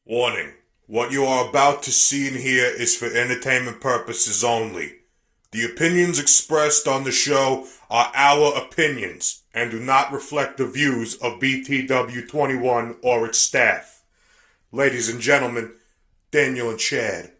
Warning. What you are about to see and hear is for entertainment purposes only. The opinions expressed on the show are our opinions and do not reflect the views of BTW21 or its staff. Ladies and gentlemen, Daniel and Chad.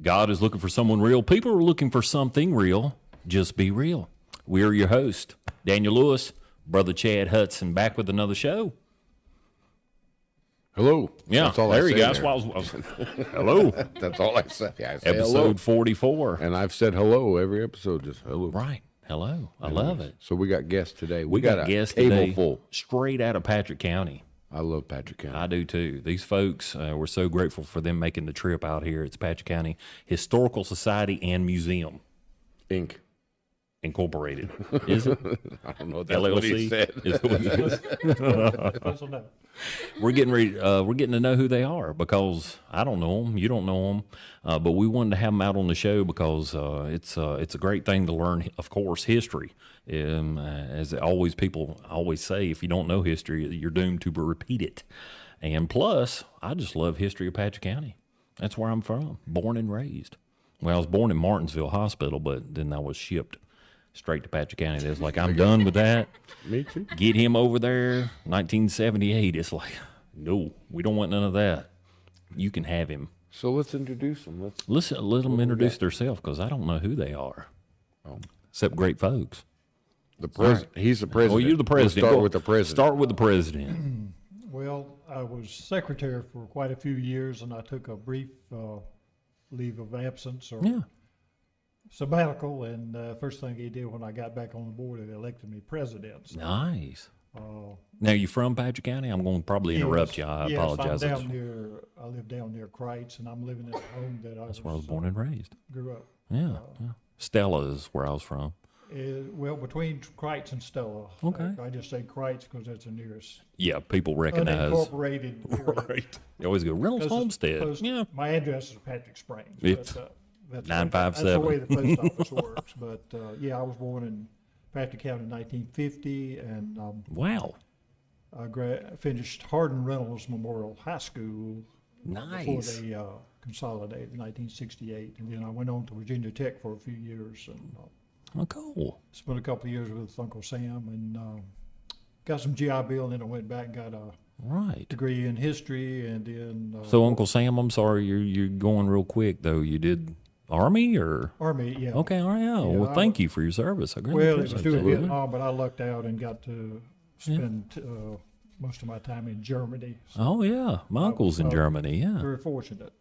God is looking for someone real. People are looking for something real. Just be real. We're your host, Daniel Lewis, Brother Chad Hudson, back with another show. Hello. Yeah, that's all there I you say go. Hello. That's all I said. Yeah, I say Episode hello. 44. And I've said hello every episode. Just hello. Right. Hello. I love it. So we got guests today. We got a guests table today full. straight out of Patrick County. I love Patrick County. I do too. These folks, we're so grateful for them making the trip out here. It's Patrick County Historical Society and Museum Inc. Incorporated. Is it? I don't know if that's LLC? what he said. Is what it is. We're getting ready. We're getting to know who they are because I don't know them. You don't know them, but we wanted to have them out on the show because it's a great thing to learn. Of course, history. As always, people always say, if you don't know history, you're doomed to repeat it. And plus, I just love history of Patrick County. That's where I'm from, born and raised. Well, I was born in Martinsville Hospital, but then I was shipped straight to Patrick County. It's like, I'm done with that. Me too. Get him over there, 1978. It's like, no, we don't want none of that. You can have him. So let's introduce them. Let them introduce themselves because I don't know who they are. Except great folks. The president. Right. He's the president. Well, you're the president. We'll start with the president. Start with the president. Well, I was secretary for quite a few years, and I took a brief leave of absence or sabbatical. And first thing he did when I got back on the board, they elected me president. So, nice. Now, you from Patrick County? I'm going to probably interrupt you. I apologize. I live down near Kreitz, and I'm living in a home that's where I was born and raised. Grew up. Yeah. Stella is where I was from. Well, between Kreitz and Stella. Okay. I just say Kreitz because that's the nearest. Yeah, people recognize. Unincorporated area. Right. They always go, Reynolds Homestead. Yeah. My address is Patrick Springs. It's but, that's 957. That's the way the post office works. But, I was born in Patrick County in 1950, and wow. I finished Hardin Reynolds Memorial High School. Nice. Before they consolidated in 1968. And then I went on to Virginia Tech for a few years. And cool. Spent a couple of years with Uncle Sam and got some GI Bill, and then I went back and got a degree in history, and then. So Uncle Sam, I'm sorry, you're going real quick though. You did Army or Army, yeah. Okay, all right. Yeah. Well, thank you for your service. I well, it was doing Vietnam, but I lucked out and got to spend most of my time in Germany. So oh yeah, my uncle's in Germany. Yeah, very fortunate.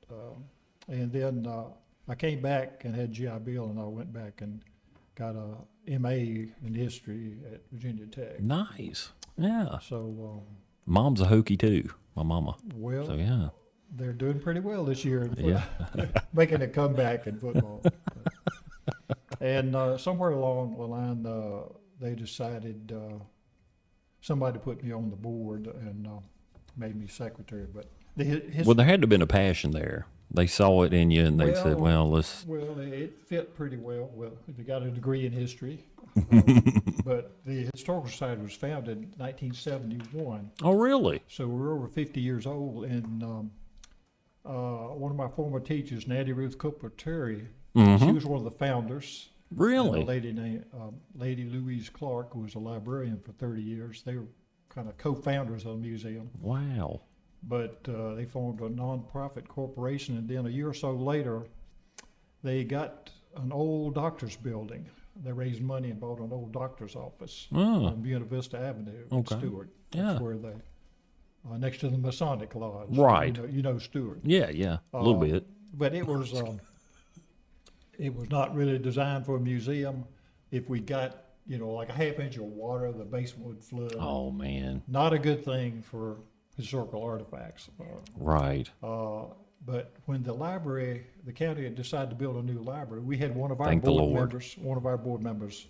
And then I came back and had GI Bill, and I went back and got a MA in history at Virginia Tech. Nice. Yeah. So Mom's a Hokie too, my mama. Well, so yeah. They're doing pretty well this year. Yeah. Making a comeback in football. And somewhere along the line, they decided somebody put me on the board and made me secretary. But well, there had to have been a passion there. They saw it in you, and they said, well, let's... Well, it fit pretty well. Well, if you got a degree in history. But the Historical Society was founded in 1971. Oh, really? So we're over 50 years old. And one of my former teachers, Natty Ruth Cooper-Terry, she was one of the founders. Really? A lady named Lady Louise Clark, who was a librarian for 30 years. They were kind of co-founders of the museum. Wow. But they formed a nonprofit corporation, and then a year or so later, they got an old doctor's building. They raised money and bought an old doctor's office on Buena Vista Avenue in Stewart. That's where they next to the Masonic Lodge. Right. You know Stewart. Yeah, a little bit. But it was not really designed for a museum. If we got, like a half inch of water, the basement would flood. Oh, man. Not a good thing for historical artifacts. Right. But when the county had decided to build a new library, we had one of our Thank the Lord. board members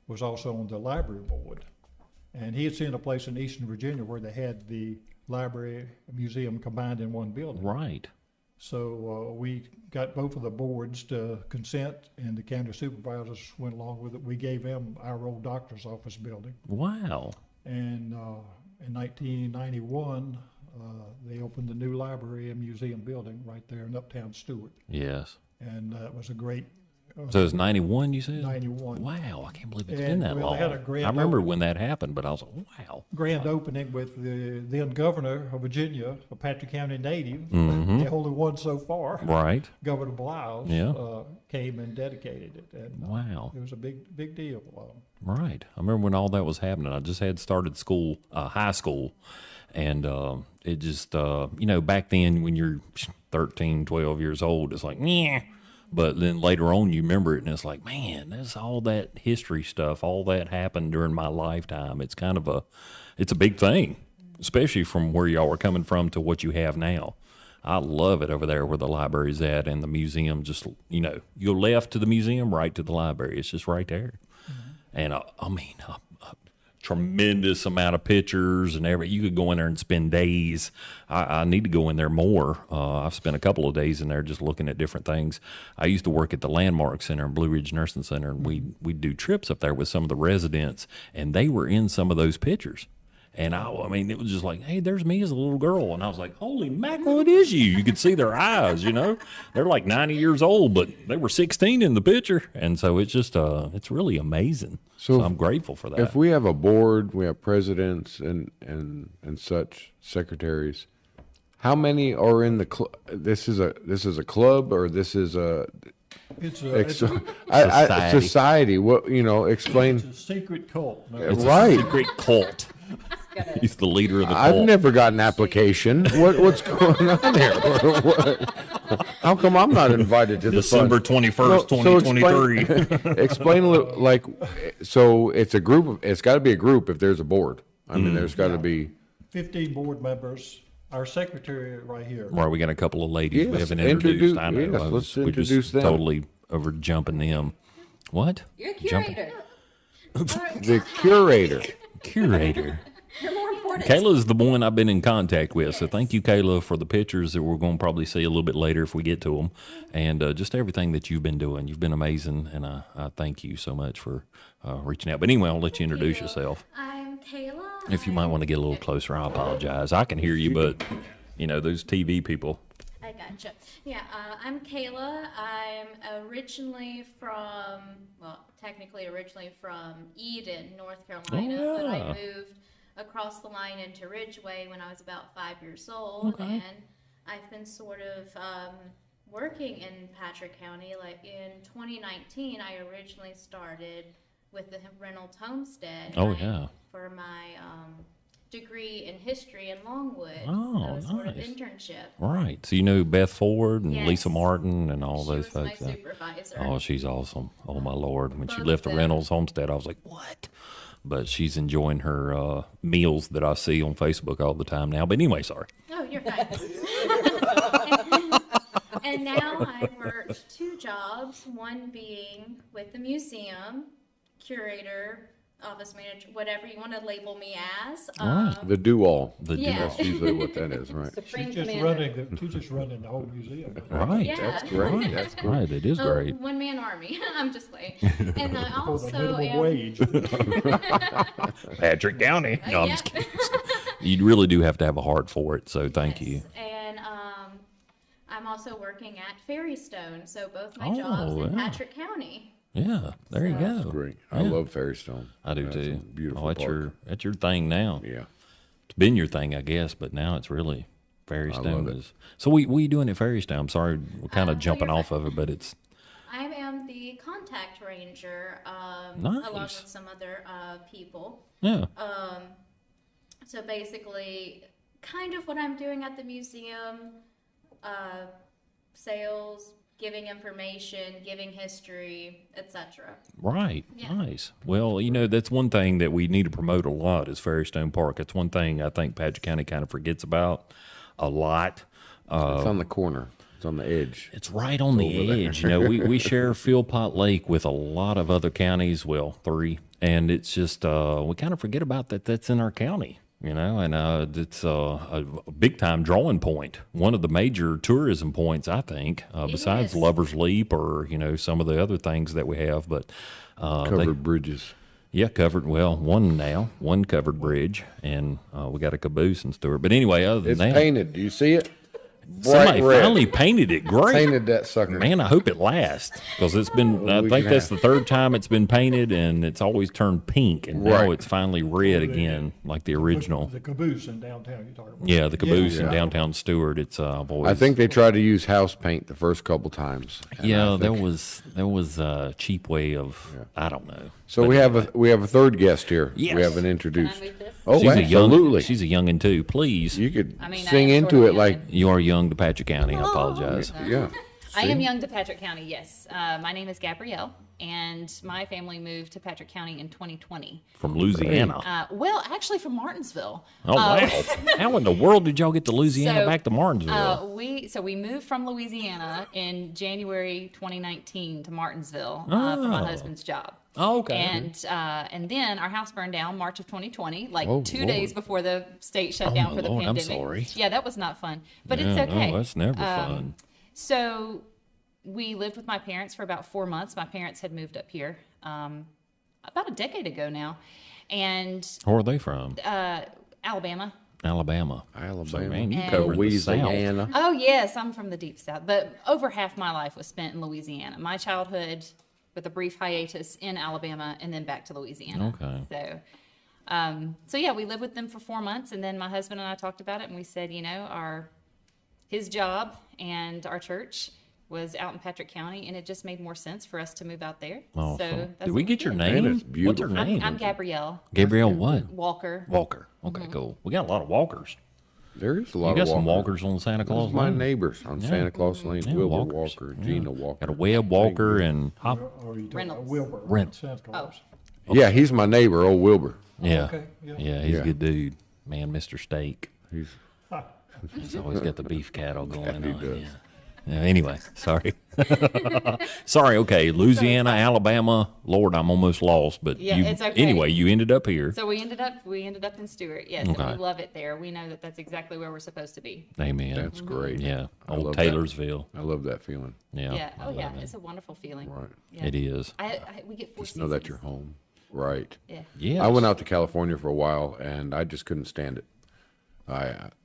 was also on the library board. And he had seen a place in Eastern Virginia where they had the library and museum combined in one building. Right. So we got both of the boards to consent, and the county supervisors went along with it. We gave them our old doctor's office building. Wow. And in 1991, they opened the new library and museum building right there in Uptown Stewart. Yes. And it was a great... So it was 91, you said? 91. Wow, I can't believe it's been that they long. had a grand I remember opening. when that happened, but I was like, wow. Grand opening with the then governor of Virginia, a Patrick County native, Mm-hmm. the only one so far. Right. Governor Bliles Yeah. came and dedicated it. And, Wow. it was a big deal. Right. I remember when all that was happening. I just had started school, high school, and it just, back then when you're 13, 12 years old, it's like, yeah. But then later on, you remember it, and it's like, man, there's all that history stuff, all that happened during my lifetime. It's kind of it's a big thing, especially from where y'all were coming from to what you have now. I love it over there where the library's at and the museum. Just, you go left to the museum, right to the library. It's just right there. Mm-hmm. And a tremendous amount of pictures and everything. You could go in there and spend days. I need to go in there more. I've spent a couple of days in there just looking at different things. I used to work at the Landmark Center and Blue Ridge Nursing Center, and we'd do trips up there with some of the residents, and they were in some of those pictures. And I mean, it was just like, hey, there's me as a little girl. And I was like, holy mackerel, it is you. You could see their eyes, They're like 90 years old, but they were 16 in the picture. And so it's just, it's really amazing. So I'm grateful for that. If we have a board, we have presidents and such, secretaries, how many are in the club? This is a club, or this is a... It's a society. What, explain. It's a secret cult. No, It's Right. a secret cult. He's the leader of the cult. I've never got an application. What's going on here? How come I'm not invited to the December fun? 21st, 2023. Explain a little, so it's a group. It's got to be a group if there's a board. I mean, there's got to be 15 board members. Our secretary right here. Right, we got a couple of ladies we Yes, haven't introduced. I know. yes, let's We're introduce just them. totally over jumping them. What? You're a curator. the curator. Curator. You're more important. Kayla's the one I've been in contact with, so thank you, Kayla, for the pictures that we're going to probably see a little bit later if we get to them, and just everything that you've been doing. You've been amazing, and I thank you so much for reaching out. But anyway, I'll let you introduce yourself. I'm Kayla. If you might want to get a little closer, I apologize. I can hear you, but, those TV people. I gotcha. Yeah, I'm Kayla. I'm technically originally from Eden, North Carolina, Oh, but yeah. I moved across the line into Ridgeway when I was about 5 years old, and I've been sort of working in Patrick County. Like in 2019, I originally started with the Reynolds Homestead. For my degree in history in Longwood. Oh, sort of nice. internship. Right. So you know Beth Ford and Yes. Lisa Martin and all She those was my folks. supervisor. Oh, she's awesome. Oh, my Lord. When she Both left the of them. Reynolds homestead, I was like, what? But she's enjoying her meals that I see on Facebook all the time now. But anyway, sorry. Oh, you're fine. And now I work 2 jobs, one being with the museum, curator, office manager, whatever you want to label me as. The do-all. Yeah. That's usually what that is, right? Supreme She's just running the whole museum. Right. Yeah. That's great. That's great. Right. It is great. One-man army. I'm just playing. And I For the also minimum am... wage. Patrick County. No, I'm yeah. just kidding. You really do have to have a heart for it. So thank you. And I'm also working at Ferrystone, so both my Oh, jobs in yeah. Patrick County. Yeah. There you go. Great. I love Ferrystone. I do That's a too. beautiful that's park. that's your thing now. Yeah. It's been your thing, I guess, but now it's really Ferrystone love it. is. So what are you doing at Ferrystone? I'm sorry, we're kind of so jumping you're off of it, but it's I am the contact ranger, Nice. along with some other people. yeah. So basically, kind of what I'm doing at the museum, sales, giving information, giving history, etc. Right. Yeah. Nice. Well, that's one thing that we need to promote a lot is Fairstone Park. It's one thing I think Patrick County kind of forgets about a lot. It's on the corner. It's on the edge. It's right on the edge. We share Philpott Lake with a lot of other counties, well, 3, and it's just we kind of forget about that. That's in our county, and it's a big time drawing point. One of the major tourism points, I think, besides is. Lover's Leap or some of the other things that we have. But Covered bridges. yeah, covered. Well, one covered bridge, and we got a caboose in Stewart. But anyway, other than It's that, painted. Do you see it? somebody Bright red. finally painted it great. Painted that sucker. Man, I hope it lasts because it's been. I we think can that's have- the 3rd time it's been painted, and it's always turned pink, and now Right. it's finally red again, like the original. The caboose in downtown, you're talking about. Yeah, the caboose in Yeah. downtown Stewart. It's I've always. I think they tried to use house paint the first couple times. and Yeah, I there think- was a cheap way of. I don't know. So But we have a third guest here. Yes. We haven't Can I introduced. move this? Oh, she's absolutely. she's a youngin too. Please, You could I mean, I sing am into sort it of like you are young to Patrick County. I apologize. yeah. I am See? young to Patrick County, yes. My name is Gabrielle, and my family moved to Patrick County in 2020. From Louisiana. Well, actually from Martinsville. Oh wow! How in the world did y'all get to Louisiana So, back to Martinsville? We moved from Louisiana in January 2019 to Martinsville for my Oh. husband's job. Oh, okay. And then our house burned down March of 2020, like Oh, 2 Lord. days before the state shut down for the Lord, I'm pandemic. sorry. Yeah, that was not fun, but Yeah, it's okay. No, that's never fun. So we lived with my parents for about 4 months. My parents had moved up here about a decade ago now, and Where are they from? Alabama. Alabama. Alabama. So, man, you And- covered the South. Louisiana. Oh yes, I'm from the deep south, but over half my life was spent in Louisiana. My childhood, with a brief hiatus in Alabama, and then back to Louisiana. Okay. So yeah, we lived with them for 4 months, and then my husband and I talked about it, and we said, his job and our church was out in Patrick County, and it just made more sense for us to move out there. Awesome. So that's Did we what get your did. name? Man, it's What's her beautiful. name? I'm Gabrielle Gabrielle what? Walker. Walker. Okay, cool. We got a lot of walkers. There is a You lot got of some walkers. walkers on Santa Claus Those my Lane. neighbors on Santa Claus Lane. Yeah, Wilbur walkers. Walker, Yeah. Gina Walker. Got a Webb Walker and Hop. Or you talking about Reynolds. Wilbur. Reynolds. Santa Claus. Yeah, he's my neighbor, old Wilbur. Yeah. Okay, yeah. Yeah, he's Yeah. a good dude. Man, Mr. Steak. He's He's always got the beef cattle going he on. does. Yeah. Yeah, anyway, sorry. Sorry, okay. Louisiana, Alabama. Lord, I'm almost lost. But Yeah, you, it's okay. anyway, you ended up here. So we ended up in Stewart. Yes, Okay. and we love it there. We know that that's exactly where we're supposed to be. Amen. that's great. Yeah. I Old love that. Taylorsville. I love that feeling. Yeah. Yeah. I Oh love yeah, it. it's a wonderful feeling. Right. Yeah. It is. We get 4 Just know that seasons. you're home. Right. Yeah. Yeah. I went out to California for a while, and I just couldn't stand it.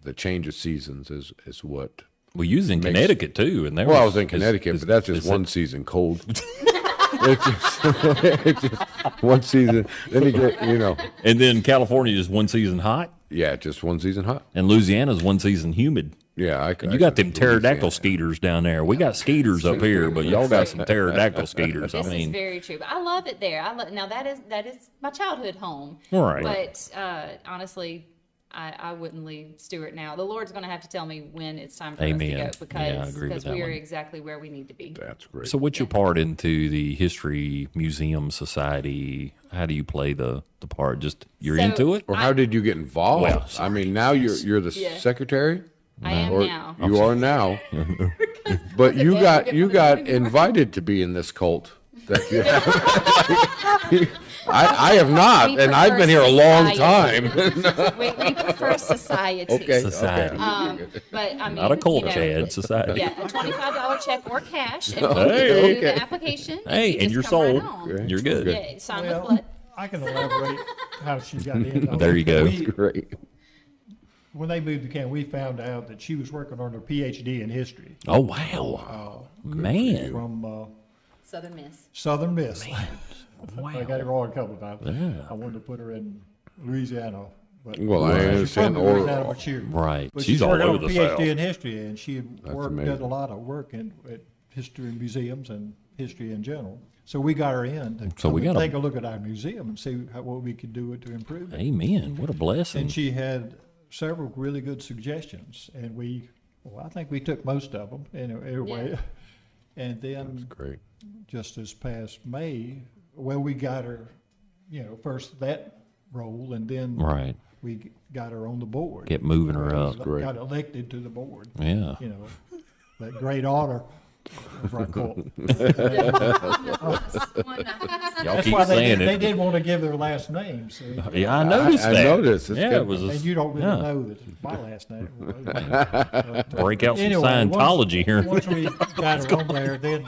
The change of seasons is what. Well, you was in Connecticut too, and there. Well, I was in Connecticut, but that's just is one season cold. it's just one season. Then you get, And then California is one season hot, yeah, just one season hot. and Louisiana's one season humid. Yeah, You got them pterodactyl skeeters down there. We got skeeters up here, but y'all got some pterodactyl skeeters. I This is mean, very true. But I love it there. Now that is my childhood home. Right. But honestly, I wouldn't leave Stewart now. The Lord's going to have to tell me when it's time for Amen. us to go Yeah, I agree with because that we are one. exactly where we need to be. That's great. so what's your part into the History Museum Society? How do you play the part? Just you're So, into it? or how did you get involved? Well, I mean, now you're the Yeah. secretary. I am Or now. you are now, but you got invited to be in this cult. That you I have not, We and I've been here a long society. time. We prefer society. Okay, Society. But I mean, Not a cult, you know, Chad. Society. Yeah, a $25 check or cash, and Hey, we'll do okay. the application. Hey, you and just you're come right sold. on. You're good. Yeah, sign with Well, blood. I can elaborate how she got in. There you go. Great. When they moved to Canton, we found out that she was working on her PhD in history Oh wow, man! from Southern Miss. Southern Miss. Wow. I got it wrong a couple of times. Yeah. I wanted to put her in Louisiana. But Well, I she's understand. from Louisiana, but she- Right. but She's all working over on the a PhD South. in history, and she had did amazing. a lot of work at history museums and history in general. So we got her in to So we come and got take a look at our museum and see what we could do to improve it. Amen. What a blessing. And she had several really good suggestions, and I think we took most of them anyway. Yeah. And then That's great. just this past May, we got her, first that role, and then Right. we got her on the board. Kept moving her up. great. Got elected to the board. Yeah. That great honor of our cult. Y'all That's keep why saying they it. didn't want to give their last name. See? Yeah, I noticed I that. noticed. It's Yeah, good. it was And you don't really yeah. know that it's my last name. break out some Anyway, Scientology here. Once we got her on there, then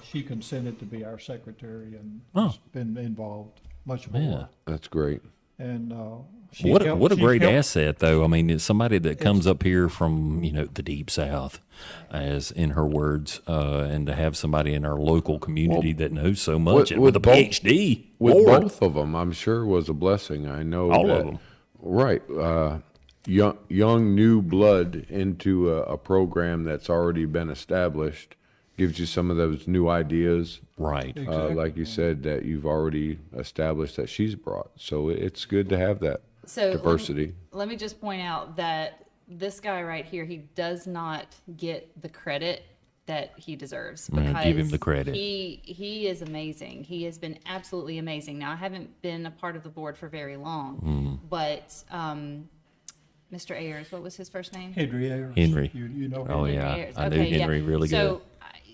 she consented to be our secretary and has been involved much more. Yeah. That's great. And What a she great helped- asset, though. I mean, it's somebody that comes up here from the deep south, as in her words, and to have somebody in our local community that knows so much and with a both- PhD. With Lord. both of them, I'm sure was a blessing. I know All that, of them. Right. Young new blood into a program that's already been established gives you some of those new ideas. Right. Like you said, that you've already established that she's brought. So it's good to have that So diversity. Let me just point out that this guy right here, he does not get the credit that he deserves. Man, give him the credit. He is amazing. He has been absolutely amazing. Now, I haven't been a part of the board for very long, but Mr. Ayers, what was his first name? Henry Ayers. Henry. You know Oh, Henry. yeah. Ayers. I knew Okay, yeah. Henry really good.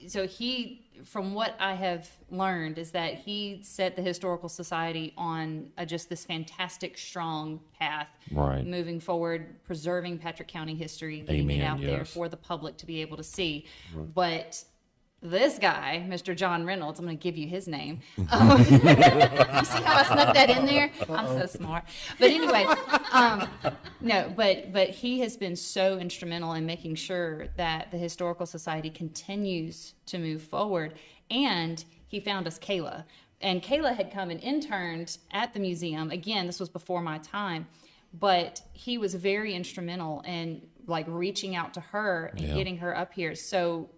So he, from what I have learned, is that he set the Historical Society on just this fantastic, strong path. Right. Moving forward, preserving Patrick County history, getting it Amen, out there yes. for the public to be able to see. But this guy, Mr. John Reynolds, I'm going to give you his name. You see how I snuck that in there? I'm so smart. But anyway, no, but he has been so instrumental in making sure that the Historical Society continues to move forward. And he found us Kayla. And Kayla had come and interned at the museum. Again, this was before my time. But he was very instrumental in reaching out to her and getting her up here. So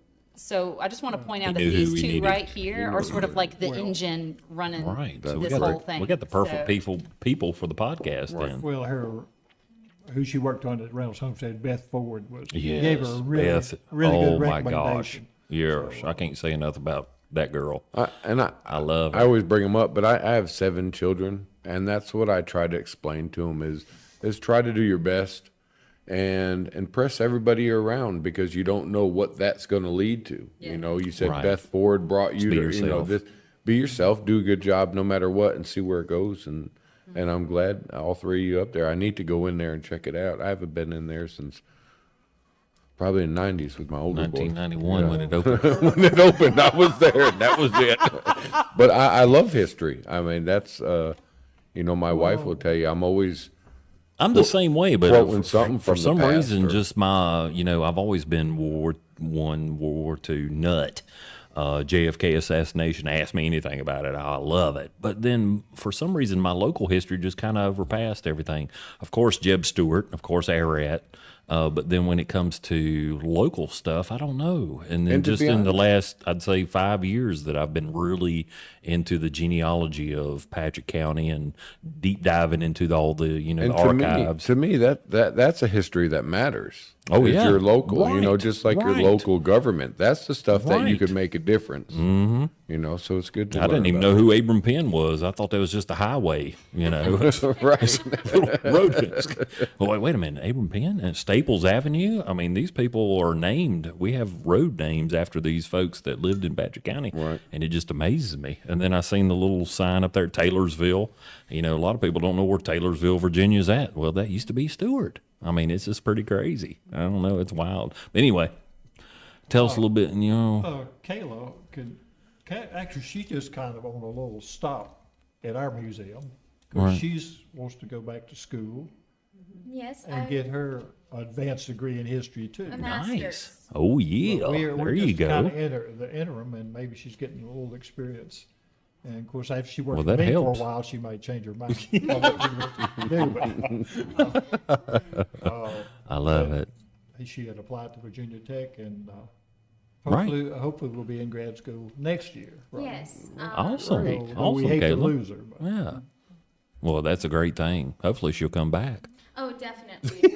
I just want to point out that knew who these we two needed. right here are sort of like the engine running Right. So this whole thing. we got the perfect So- people for the podcast then. Well, who she worked on at Reynolds Homestead, Beth Ford, Yes. gave her a really, Beth. really Oh good my gosh. recommendation. Yes. I can't say enough about that girl. I love I her. always bring them up, but I have 7 children, and that's what I try to explain to them is try to do your best and impress everybody around, because you don't know what that's going to lead to. Yeah. You said Right. Beth Ford brought you be to, yourself. be yourself, do a good job no matter what, and see where it goes. And I'm glad all 3 of you up there. I need to go in there and check it out. I haven't been in there since probably the 90s with my older boy. 1991 when it opened. When it opened, I was there, and that was it. But I love history. I mean, that's, my wife will tell you, I'm the same way, but quoting something for from the some past, reason, or- just my, I've always been World War I, World War II nut. JFK assassination, ask me anything about it. I love it. But then for some reason, my local history just kind of overpassed everything. Of course, Jeb Stuart, of course, Ararat. But then when it comes to local stuff, I don't know. And then And to just be in the honest- last, I'd say 5 years that I've been really into the genealogy of Patrick County and deep diving into all the, the and archives. to me, that's a history that matters. Oh, Is yeah. your local, Right, just like your right. local government. That's the stuff that you Right. could make a difference. Mm-hmm. So it's good to I didn't even know who Abram Penn was. I thought that was just a highway, Right. road. Well, wait a minute, Abram Penn and Staples Avenue. I mean, these people are named. We have road names after these folks that lived in Patrick County, Right. and it just amazes me. And then I seen the little sign up there, Taylorsville. A lot of people don't know where Taylorsville, Virginia is at. Well, that used to be Stewart. I mean, it's just pretty crazy. I don't know. It's wild. But anyway, tell us a little bit. Kayla actually, she's just kind of on a little stop at our museum because Right. she wants to go back to school Yes, and get her advanced degree in history too. a Nice. master's. Oh yeah, We're there you just kind go. of the interim, and maybe she's getting a little experience. And of course, after she works Well, with that me helps. for a while, she might change her mind. on what she wants to do, but, I love it. she had applied to Virginia Tech, and Right. hopefully we'll be in grad school next year. Right? Yes. Awesome, Though we awesome, hate to Kayla. lose her. But Yeah. Well, that's a great thing. Hopefully she'll come back. Oh, definitely.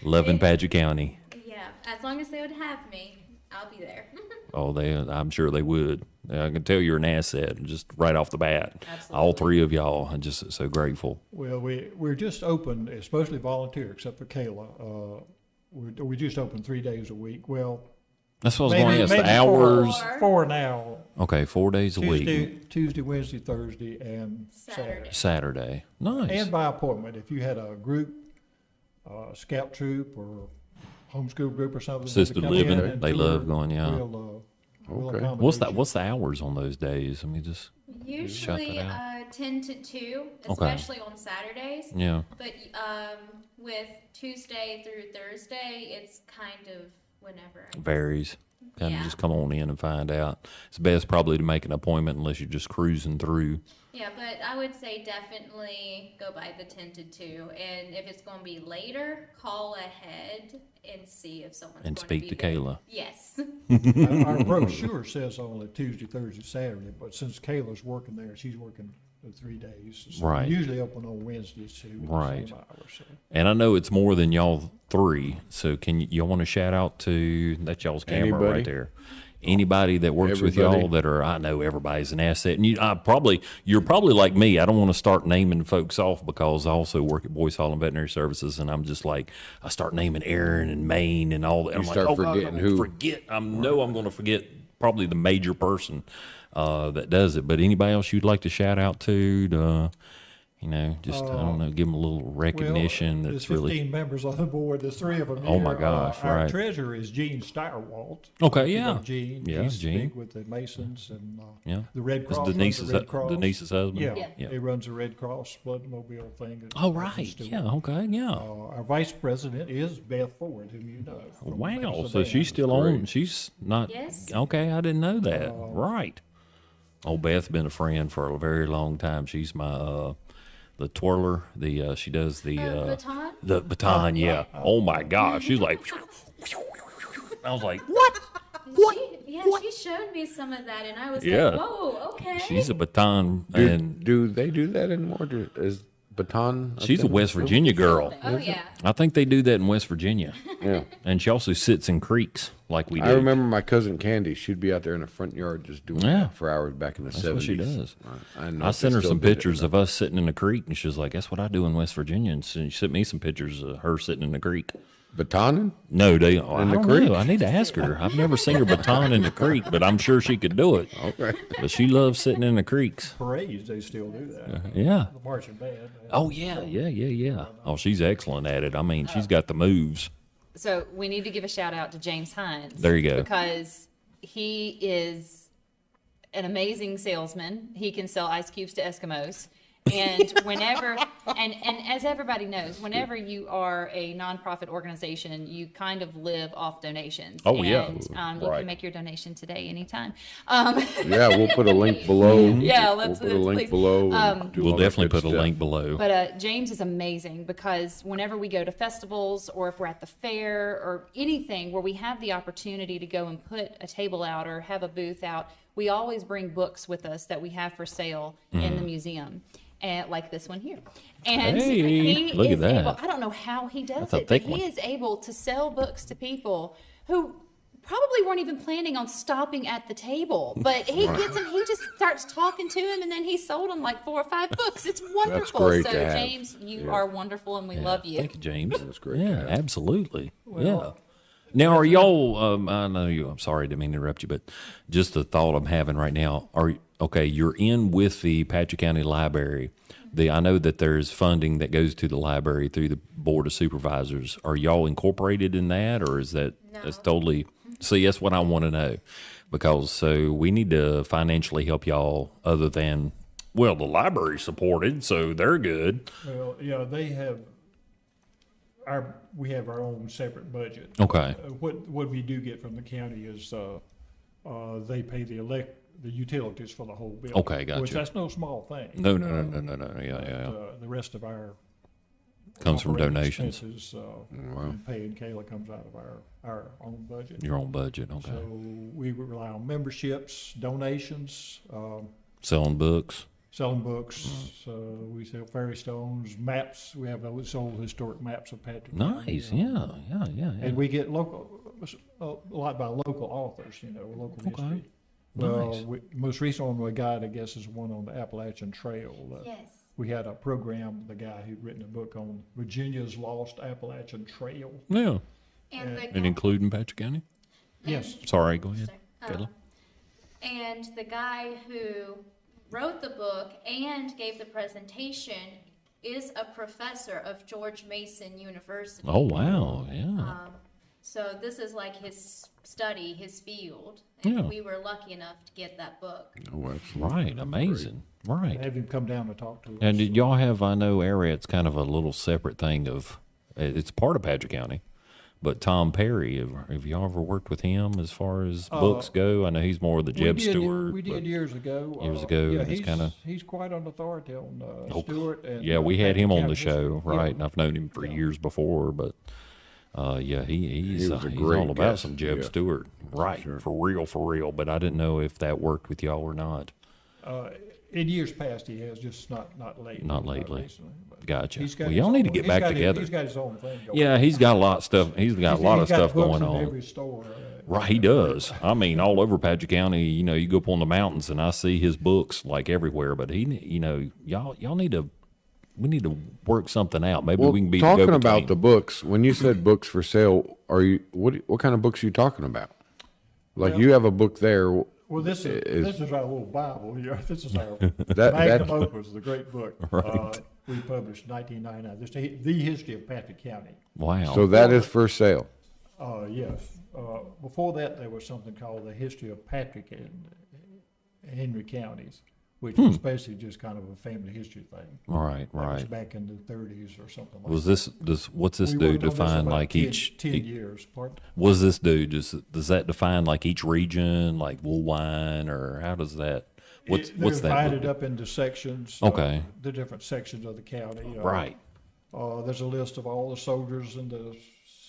Loving Paget County. Yeah, as long as they would have me, I'll be there. Oh, I'm sure they would. I can tell you're an asset just right off the bat. Absolutely. All three of y'all. I'm just so grateful. Well, we're just open. It's mostly volunteer, except for Kayla. We just open 3 days a week. Well, that's what I was going to ask. The maybe hours. four now. Okay, 4 days a week. Tuesday, Wednesday, Thursday, and Saturday. Saturday. Nice. And by appointment. If you had a group, scout troop or homeschool group or something. Assisted to come in living. and They tour, love going, yeah. We'll Okay. accommodate What's that? you. What's the hours on those days? I mean, just Usually Shut that 10 to 2, Okay. especially on Saturdays. yeah. But with Tuesday through Thursday, it's kind of whenever. Varies. Kind of Yeah. just come on in and find out. It's best probably to make an appointment unless you're just cruising through. Yeah, but I would say definitely go by the 10 to 2. And if it's going to be later, call ahead and see if someone's And going speak to to be there. Kayla. Yes. Our brochure says only Tuesday, Thursday, Saturday, but since Kayla's working there, she's working the 3 days. So Right. we usually open on Wednesdays too. Right. Same hours, so. And I know it's more than y'all three. So can y'all want to shout out to that's y'all's camera Anybody? right there? Anybody that works with Everybody. y'all that are, I know everybody's an asset. And you're probably like me. I don't want to start naming folks off because I also work at Boyce Hall and Veterinary Services. And I'm just like, I start naming Aaron and Maine and all that. I'm start like, oh, God, forgetting I'm who. I'm going to forget probably the major person that does it. But anybody else you'd like to shout out to just, I don't know, give them a little recognition. Well, That's there's 15 really, members on the board. There's 3 of them Oh, here. my gosh, Our right. treasurer is Gene Steyerwalt. Okay, You know yeah. Gene. Yeah, He's Gene. big with the Masons and yeah. the Red It's Cross. runs Denise's, the Red Cross. Denise's husband. Yeah, Yeah. he runs the Red Cross Blood Mobile thing. at Oh, Martinsville. right. Yeah, okay, yeah. Our vice president is Beth Ford, whom you know. from Wow, so Pennsylvania. she's still on. She's not. Yes. Okay, I didn't know that. Right. Oh, Beth's been a friend for a very long time. She's my the twirler. She does the baton? The baton. Yeah. Oh my gosh, she's like. I was like, what? She showed me some of that, and I was Yeah. like, whoa, okay. She's a baton, and Do they do that anymore? Is baton? she's a West Virginia girl. Oh, yeah. I think they do that in West Virginia, Yeah. and she also sits in creeks like we do. I remember my cousin Candy. She'd be out there in the front yard just doing Yeah. that for hours back in the That's 70s. what she does. I know I if sent they her still some did it or pictures not. of us sitting in the creek, and she was like, "That's what I do in West Virginia." And so she sent me some pictures of her sitting in the creek. Batoning? No, I the don't creek? know. I need to ask her. I've never seen her baton in the creek, but I'm sure she could do it. Okay. But she loves sitting in the creeks. Parades, they still do that. Yeah. The marching band. Oh yeah. Oh, she's excellent at it. I mean, she's got the moves. So we need to give a shout out to James Hines. There you go. Because he is an amazing salesman. He can sell ice cubes to Eskimos. And whenever, and as everybody knows, whenever you are a nonprofit organization, you kind of live off donations. Oh, yeah. And, you Right. can make your donation today, anytime. Yeah, we'll put a link below. Yeah, we'll let's- put a let's link please. below. and do We'll all that definitely good put a stuff. link below. But James is amazing because whenever we go to festivals or if we're at the fair or anything where we have the opportunity to go and put a table out or have a booth out, we always bring books with us that we have for sale in the museum. And like this one here. And Hey, he look at is that. able, I don't know how he does That's a it, but thick one. he is able to sell books to people who probably weren't even planning on stopping at the table. But he gets them, he just starts talking to him, and then he sold them like 4 or 5 books. It's wonderful. great So to have. James, you are wonderful, and we love you. Thank you, James. That's great. Yeah, absolutely. Yeah. Now, are y'all? I know you. I'm sorry, didn't mean to interrupt you, but just the thought I'm having right now. Okay? You're in with the Paget County Library. I know that there's funding that goes to the library through the Board of Supervisors. Are y'all incorporated in that, or is that that's totally? See, that's what I want to know, because so we need to financially help y'all. Other than, well, the library supported, so they're good. Well, yeah, we have our own separate budget. Okay. What we do get from the county is they pay the utilities for the whole building. Okay, gotcha. Which that's no small thing. No. Yeah. The rest of our Comes from operating donations. expenses, paying Kayla comes out of our own budget. Your own budget. Okay. So we rely on memberships, donations, Selling books. selling books. We sell fairy stones, maps. We have those old historic maps of Patrick County. Nice. Yeah. And we get a lot by local authors, local history. Well, Nice. Most recent one we got, I guess, is one on the Appalachian Trail. Yes. We had a program, the guy who'd written a book on Virginia's Lost Appalachian Trail. Yeah. And the And including Patrick County? Yes. Sorry, go ahead. Sorry. Kayla. And the guy who wrote the book and gave the presentation is a professor of George Mason University. Oh, wow. Yeah. So this is like his study, his field. And Yeah. we were lucky enough to get that book. Oh, absolutely. Right. Amazing. Right. Have him come down to talk to us. And did y'all have, I know Ariet's kind of a little separate thing of, it's part of Patrick County, but Tom Perry, have y'all ever worked with him as far as books go? I know he's more of the Jeb Stewart. We did years ago. Years ago, Yeah, and it's he's quite an authority on Stewart. And, yeah, we had him on the Patrick show, County right? history. And I've known him for years before, but yeah, he's was a he's great all about guest, some Jeb yeah. Stewart, right? Sure. For real. But I didn't know if that worked with y'all or not. In years past, he has, just not lately. Not lately. recently, but Gotcha. he's got Well, his y'all need to own- get he's back got his- together. He's got his own thing going. Yeah, he's got a lot of stuff. He's got a lot of He's got stuff books going in on. every store. Right, he does. I mean, all over Patrick County. You go up on the mountains, and I see his books like everywhere. But y'all need to. We need to work something out. Maybe Well, we can be talking the about the go-between. books. When you said books for sale, what kind of books are you talking about? Like you have a book there. Well, this is our little Bible here. This is our That- Magnum that- Opus, the great book. Right. We published in 1999. This is the history of Patrick County. Wow. So that is for sale. Yes. Before that, there was something called the history of Patrick and Henry counties, which was basically just kind of a family history thing. right, That was right. back in the 30s or something like Was that. what's this We do worked on this define about like 10 each? 10 years. Pardon? Was this do does that define like each region, like Woolwine, or how does that? What's They're that? divided book? up into sections. Okay. The different sections of the county. Right. There's a list of all the soldiers in the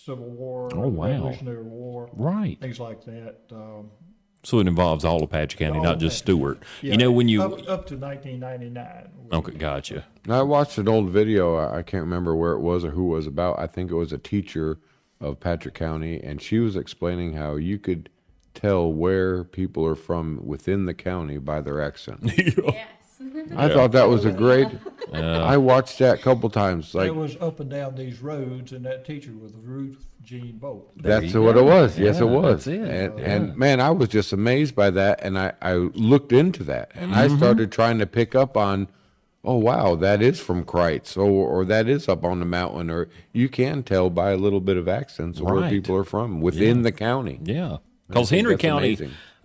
Civil War, Oh, wow. Revolutionary War, Right. things like that. So it involves all of Patrick County, All not of just Patrick Stewart. Yeah, When you up to 1999. okay, gotcha. Now, I watched an old video. I can't remember where it was or who it was about. I think it was a teacher of Patrick County, and she was explaining how you could tell where people are from within the county by their accent. Yes. I thought that was a great. I watched that a couple times. Like It was up and down these roads, and that teacher was Ruth Jean Bolt. that's you what go. it was. Yes, Yeah, it was. that's it. And man, I was just amazed by that, and I looked into that, and I started trying to pick up on. Oh wow, that is from Kreitz, or that is up on the mountain, or you can tell by a little bit of accents where Right. people are from within the county. Yeah, because think Henry that's County,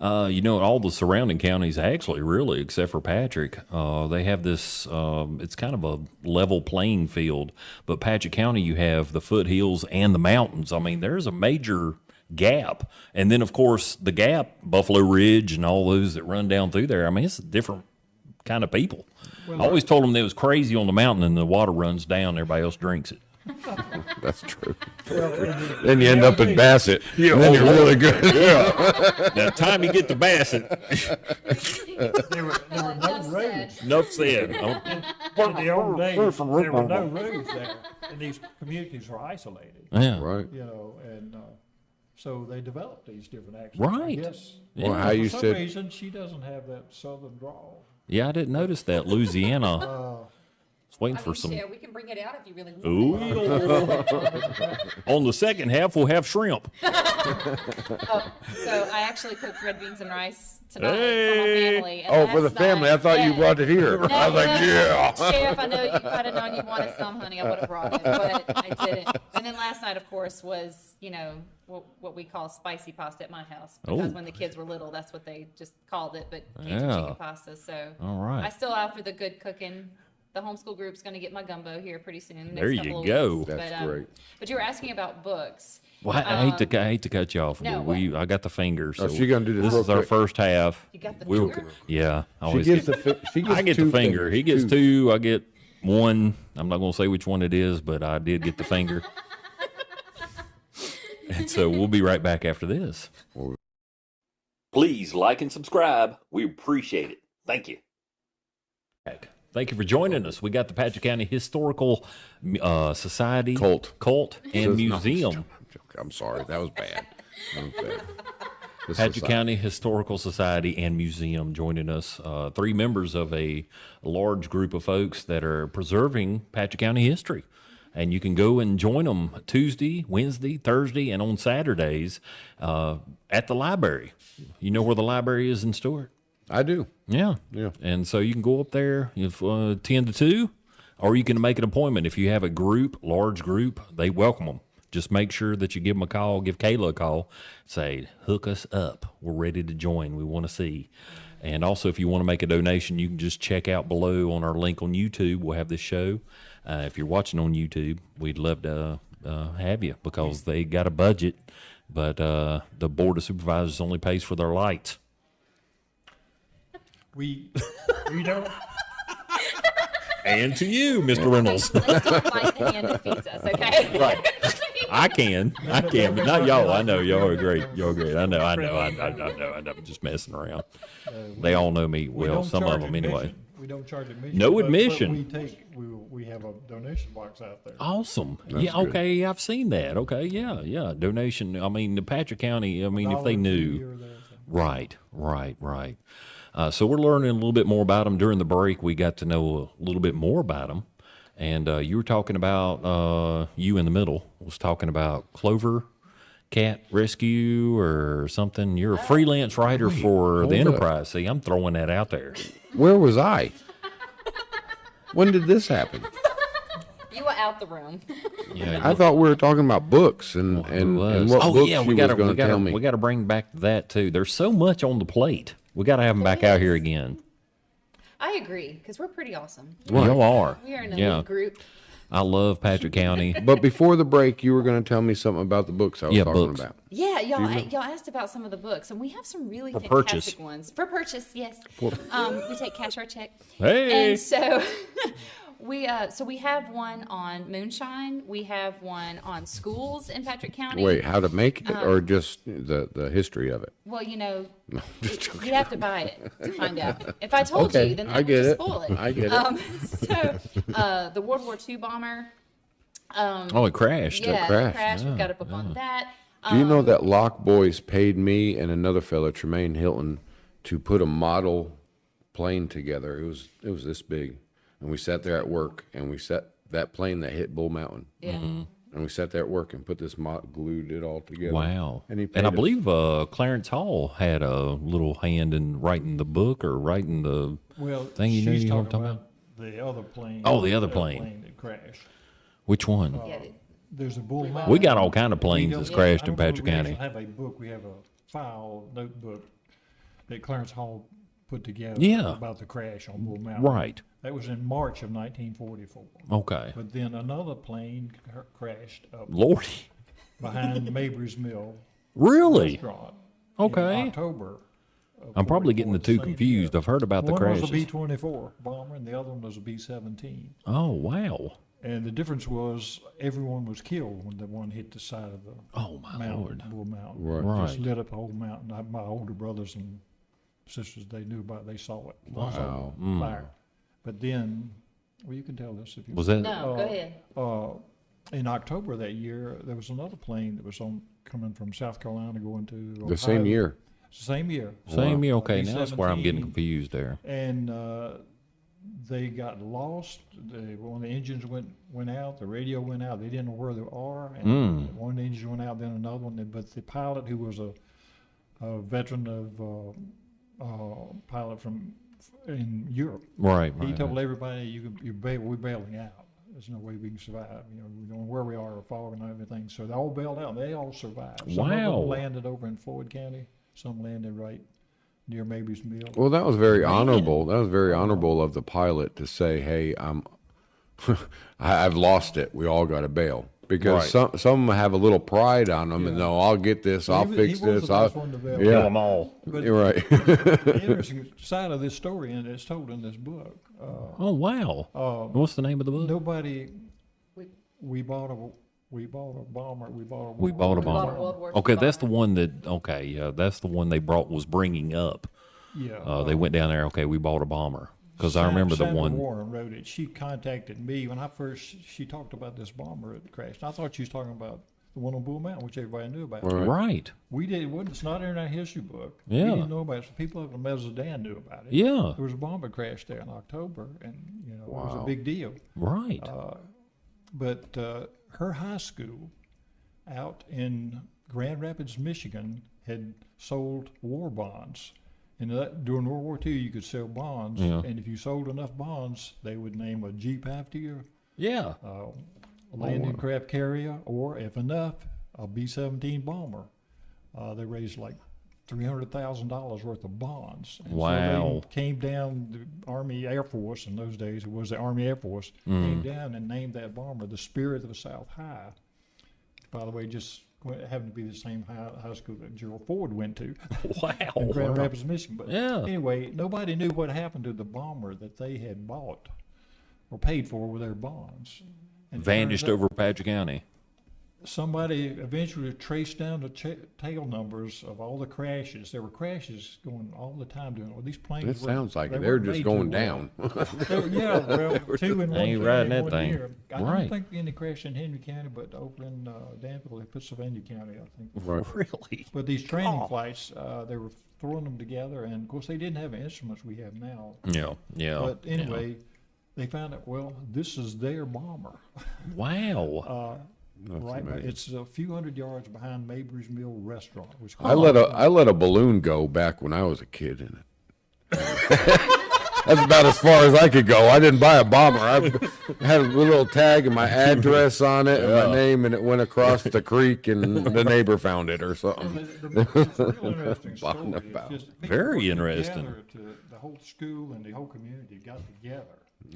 amazing. all the surrounding counties actually, really, except for Patrick, they have this. It's kind of a level playing field, but Patrick County, you have the foothills and the mountains. I mean, there's a major gap, and then of course the gap, Buffalo Ridge, and all those that run down through there. I mean, it's a different kind of people. I always told them they was crazy on the mountain, and the water runs down, everybody else drinks it. That's true. Then you end up in Bassett. Yeah, and then you're really good. By the time you get to Bassett, There were no roads. enough said. In the old days, there were no roads there, and these communities were isolated. Yeah. Right. And so they developed these different accents. Right. Yes. Well, how you For some said reason, she doesn't have that southern drawl. Yeah, I didn't notice that. Louisiana. Was waiting for some. we can bring it out if you really want. Ooh. On the second half, we'll have shrimp. So I actually cooked red beans and rice tonight for Hey. my family. And Oh, for the last family. I night- thought you yeah. brought it here. No, I was like, no. yeah. Sheriff, I know you might have known you wanted some, honey. I would have brought it, but I didn't. And then last night, of course, was, what we call spicy pasta at my house. Because Oh. when the kids were little, that's what they just called it, but Cajun Yeah. chicken pasta. So All right. I still offer the good cooking. The homeschool group's going to get my gumbo here pretty soon. There next you couple of go. weeks. That's great. But you were asking about books. Well, I hate to cut you off. No, but I got the finger. So she gonna do this This real is our quick? first half. You got the We'll- finger? Yeah. I She always gets get, the. She gets I get the two finger. fingers, He gets two. two. I get one. I'm not going to say which one it is, but I did get the finger. And so we'll be right back after this. Please like and subscribe. We appreciate it. Thank you. Thank you for joining us. We got the Patrick County Historical Society, Cult, and Museum. I'm sorry, that was bad. Patrick County Historical Society and Museum joining us. 3 members of a large group of folks that are preserving Patrick County history. And you can go and join them Tuesday, Wednesday, Thursday, and on Saturdays at the library. You know where the library is in Stuart? I do. Yeah. And so you can go up there if 10 to 2, or you can make an appointment. If you have a group, large group, they welcome them. Just make sure that you give them a call, give Kayla a call, say, hook us up. We're ready to join. We want to see. And also, if you want to make a donation, you can just check out below on our link on YouTube. We'll have this show. If you're watching on YouTube, we'd love to have you because they got a budget, but the Board of Supervisors only pays for their lights. We don't. And to you, Mr. Reynolds. Let's don't fight the hand that feeds us, okay? Right. I can, but not y'all. I know y'all are great. Y'all are great. I know. I'm just messing around. They all know me well. Some of them anyway. We don't charge admission. No but admission. We have a donation box out there. Awesome. That's yeah. good. Okay. I've seen that. Okay. Yeah. Donation. I mean, the Patrick County. I mean, if they knew. Right. So we're learning a little bit more about them during the break. We got to know a little bit more about them. And you were talking about, you in the middle was talking about Clover Cat Rescue or something. You're a freelance writer for the Enterprise. See, I'm throwing that out there. Where was I? When did this happen? You were out the room. Yeah, I thought we were talking about books and what books you was going to tell me. We got to bring back that too. There's so much on the plate. We got to have them back out here again. I agree, because we're pretty awesome. Y'all are. We are in a little group. I love Patrick County. But before the break, you were going to tell me something about the books I was talking about. Yeah, y'all asked about some of the books, and we have some really fantastic ones. For purchase, yes. We take cash or check. Hey! And so we have one on moonshine. We have one on schools in Patrick County. Wait, how to make it or just the history of it? Well, you have to buy it to find out. If I told you, then that would just spoil it. I get it. The World War II bomber. It crashed. Yeah, it crashed. We've got a book on that. Do you know that Lock Boys paid me and another fellow, Tremaine Hilton, to put a model plane together? It was this big. And we sat there at work, and we set that plane that hit Bull Mountain. Yeah. Mm-hmm. And we sat there at work and put this glued it all together. Wow. And I believe Clarence Hall had a little hand in writing the book or writing the thing. You know what I'm talking about? The other plane. Oh, the other plane that crashed. Which one? There's a Bull Mountain. We got all kind of planes that's crashed in Patrick County. We have a book. We have a file notebook that Clarence Hall put together about the crash on Bull Mountain. Right. That was in March of 1944. Okay. But then another plane crashed up Lordy. behind Mabry's Mill Really? restaurant Okay. in October. I'm probably getting the two confused. I've heard about the crashes. One was a B-24 bomber, and the other one was a B-17. Oh, wow. And the difference was everyone was killed when the one hit the side of the mountain, Bull Mountain. Right. Just lit up the whole mountain. My older brothers and sisters, they knew about it. They saw it. Wow. Fire. But then, you can tell this if you Was that? No, go ahead. In October that year, there was another plane that was coming from South Carolina going to Ohio. The same year. Same year. Same year. Okay, now that's where I'm getting confused there. And they got lost. One of the engines went out. The radio went out. They didn't know where they are. And one of the engines went out, then another one. But the pilot, who was a veteran of pilot in Europe, he told everybody, we're bailing out. There's no way we can survive. We don't know where we are, fog and everything. So they all bailed out. They all survived. Some of them landed over in Floyd County. Some landed right near Mabry's Mill. Well, that was very honorable. That was very honorable of the pilot to say, "Hey, I've lost it. We all got to bail." Because some have a little pride on them, and no, I'll get this. I'll fix this. Kill them all. But you're right. The interesting side of this story, and it's told in this book. Oh wow! What's the name of the book? Nobody. We bought a bomber. We bought a bomber. Okay, that's the one that. Okay, yeah, that's the one they was bringing up. Yeah. They went down there. Okay, we bought a bomber. Because I remember the Sandra one. Warren wrote it. She contacted me when she talked about this bomber that crashed. I thought she was talking about the one on Bull Mountain, which everybody knew about. Right. We did. It's not in our history book. Yeah. We didn't know about it. So people up in Mazdan knew about it. Yeah. There was a bomber crash there in October, and it was a big deal. Right. But her high school out in Grand Rapids, Michigan, had sold war bonds. And during World War II, you could sell bonds, and if you sold enough bonds, they would name a Jeep after you, Yeah. a landing craft carrier, or if enough, a B-17 bomber. They raised like $300,000 worth of bonds. And Wow. So they came down, the Army Air Force, in those days it was the Army Air Force, came down and named that bomber the Spirit of the South High. By the way, just happened to be the same high school that Gerald Ford went to. Wow. In Grand Rapids, Michigan. But Yeah. anyway, nobody knew what happened to the bomber that they had bought or paid for with their bonds. And it Vanished turns out over Patrick County. somebody eventually traced down the tail numbers of all the crashes. There were crashes going all the time doing these planes. It sounds like they they're weren't just made going too down. Yeah, well, two in one ain't county riding that one thing. year. I Right. don't think any crashed in Henry County, but over in Danville, in Pennsylvania County, I think. Right. Really? But these training flights, they were throwing them together, and of course they didn't have the instruments we have now. Yeah. Yeah. But anyway, they found out, well, this is their bomber. Wow. Right, amazing. it's a few hundred yards behind Mabry's Mill Restaurant, which I let a balloon go back when I was a kid in it. That's about as far as I could go. I didn't buy a bomber. I had a little tag and my address on it and my name, and it went across the creek, and the neighbor found it or something. It's a real interesting story. Bomb It's about. just people Very working interesting. together The whole school and the whole community got together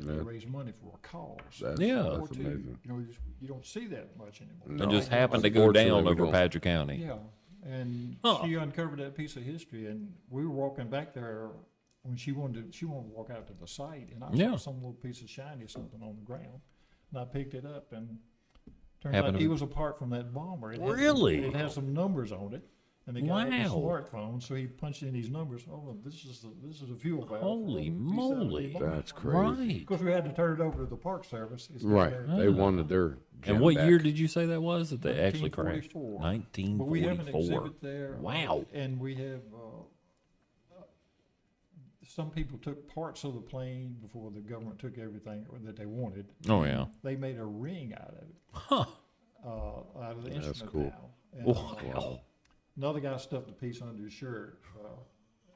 to raise money for a cause. Yeah. Or That's two. amazing. You don't see that much anymore. And No. just happened to go Unfortunately, down we over don't. Patrick County. Yeah, and Huh. she uncovered that piece of history, and we were walking back there when she wanted to walk out to the site, and I Yeah. saw some little piece of shiny something on the ground, and I picked it up, and turned Happened out to- he was a part from that bomber. Really? It has some numbers on it, and the guy had a Wow. smartphone, so he punched in these numbers. Oh, this is a fuel valve. Holy for a B-17 moly. bomber. That's crazy. Right. Of course, we had to turn it over to the Park Service. It's not Right. there. They wanted their And gem what back. year did you say that was that they actually crashed? 1944. But we have an 1944. exhibit there. Wow. And we have, some people took parts of the plane before the government took everything that they wanted. Oh, yeah. They made a ring out of it, Huh. out of the That's instrument cool. panel. And, Wow. another guy stuffed a piece under his shirt.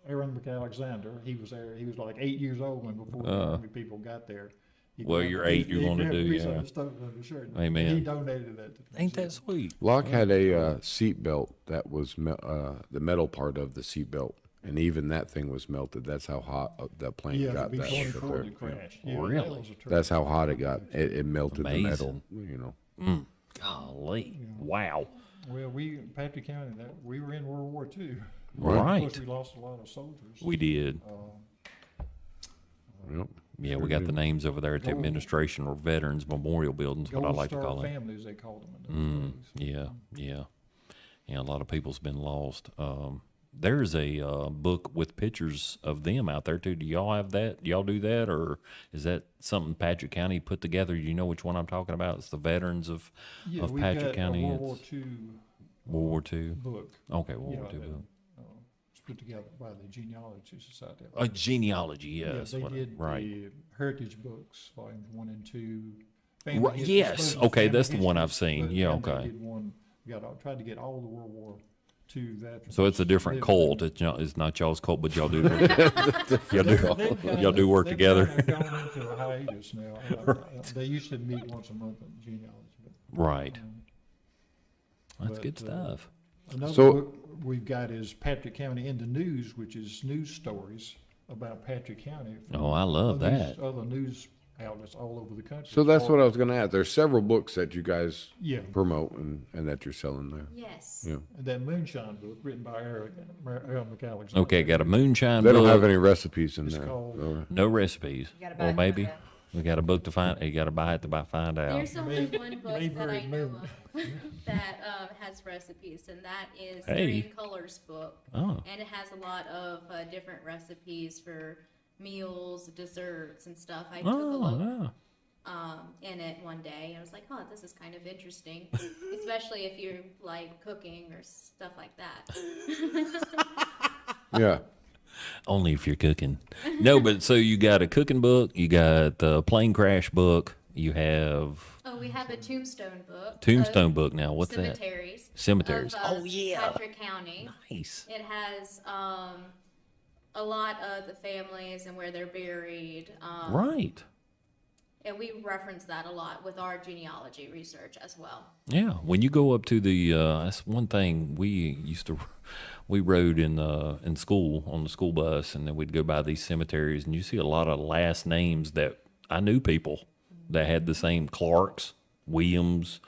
Aaron McAlexander, he was there. He was like 8 years old when before the Army people got there. He Well, grabbed- you're 8, he you're gonna grabbed a do, piece yeah. and stuffed it under his shirt. Amen. He donated that to the Ain't that museum. sweet? Locke had a seat belt that was the metal part of the seat belt, and even that thing was melted. That's how hot that plane Yeah, got. the That B-24 there. that crashed. Yeah. Yeah, that Really? was a terrific- That's how hot it got. It melted the metal. Amazing. Golly. Wow. Well, Patrick County, we were in World War II. Right. Of course, we lost a lot of soldiers. We did. Yep. Yeah, we got the names over there at the administration or veterans memorial buildings, what I Gold like to Star call it. families, they called them in those days. Yeah. A lot of people's been lost. There's a book with pictures of them out there too. Do y'all have that? Do y'all do that, or is that something Patrick County put together? Do you know which one I'm talking about? It's the veterans of Yeah, we Patrick got County. a World War It's II World War II. book. Okay, World War Yeah, II book. It's put together by the Genealogy Society. A genealogy, Yeah, yes. they what- did right. the Heritage Books, volumes 1 and 2. Right, History, yes, Exposing okay, Family that's the one History, I've seen. but Yeah, then they okay. did one, tried to get all the World War II veterans. So it's a different living. cult. It's not y'all's cult, but y'all do. Y'all do work They've together. kind of gone into a hiatus now. They used to meet once a month in Genealogy. But, Right. That's but, good stuff. Another So- book we've got is Patrick County in the News, which is news stories about Patrick County. from Oh, I love other news outlets all over the country. So that's what I was going to ask. There's several books that you guys Yeah, promote and that you're selling there. Yes. Yeah. and that Moonshine book written by Aaron McAlexander. Okay, got a moonshine They don't book. have any recipes in It's there. called- All right. No recipes. gotta buy Or it maybe yourself. we got a book to find. You got to buy it to find out. There's only one book that Mayberry I know Moon. of that has recipes, and that is the Hey. Green Colors book. Oh, And it has a lot of different recipes for meals, desserts, and stuff. I took a look yeah. in it one day. I was like, oh, this is kind of interesting, especially if you like cooking or stuff like that. Yeah. Only if you're cooking. No, but so you got a cooking book, you got the plane crash book, you have Oh, we have a tombstone book. tombstone book now. What's Cemeteries. that? Cemeteries. Of, Oh yeah. Patrick County. Nice. It has a lot of the families and where they're buried. Right. And we reference that a lot with our genealogy research as well. Yeah. When you go up to the, that's one thing we rode in school on the school bus, and then we'd go by these cemeteries, and you see a lot of last names that I knew people that had the same Clarks, Williams,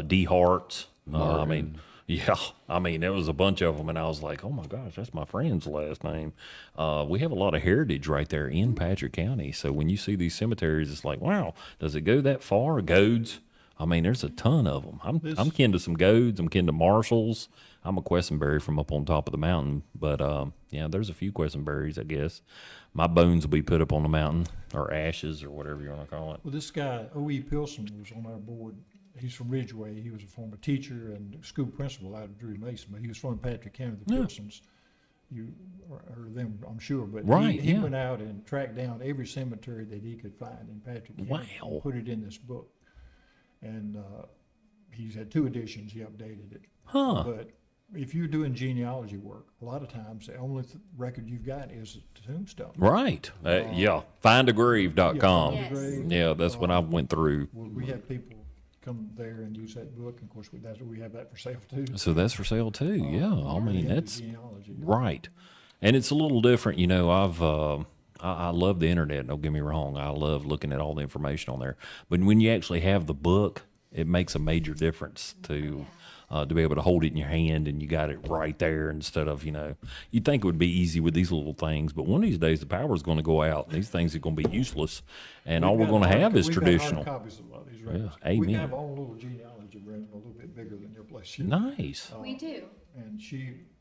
D. Harts. I mean, there was a bunch of them, and I was like, oh my gosh, that's my friend's last name. We have a lot of heritage right there in Patrick County. So when you see these cemeteries, it's like, wow, does it go that far? Goads. I mean, there's a ton of them. I'm kin to some Goads. I'm kin to Marshalls. I'm a Questenberry from up on top of the mountain. But, there's a few Questenberries, I guess. My bones will be put up on the mountain, or ashes, or whatever you want to call it. Well, this guy, O.E. Pilson, was on our board. He's from Ridgeway. He was a former teacher and school principal out of Drew Mason, but he was from Patrick County, the Pilsons. You heard them, I'm sure, but he went out and tracked down every cemetery that he could find in Patrick County. Wow. And put it in this book. And he's had 2 editions. He updated it. Huh. But if you're doing genealogy work, a lot of times the only record you've got is a tombstone. Right. Findagrave.com. Yes. Yeah, that's what I went through. Well, we have people come there and use that book. And of course, we have that for sale too. So that's for sale too. Yeah. I mean, Yeah, that's genealogy. right. And it's a little different. You know, I love the internet. Don't get me wrong. I love looking at all the information on there. But when you actually have the book, it makes a major difference to be able to hold it in your hand and you got it right there instead of, you'd think it would be easy with these little things, but one of these days the power's going to go out and these things are going to be useless, and all we're going to have is traditional. We've got hard copies of a lot of these records. Yeah, amen. We have our own little genealogy room, a little bit bigger than your place. Nice. We do. And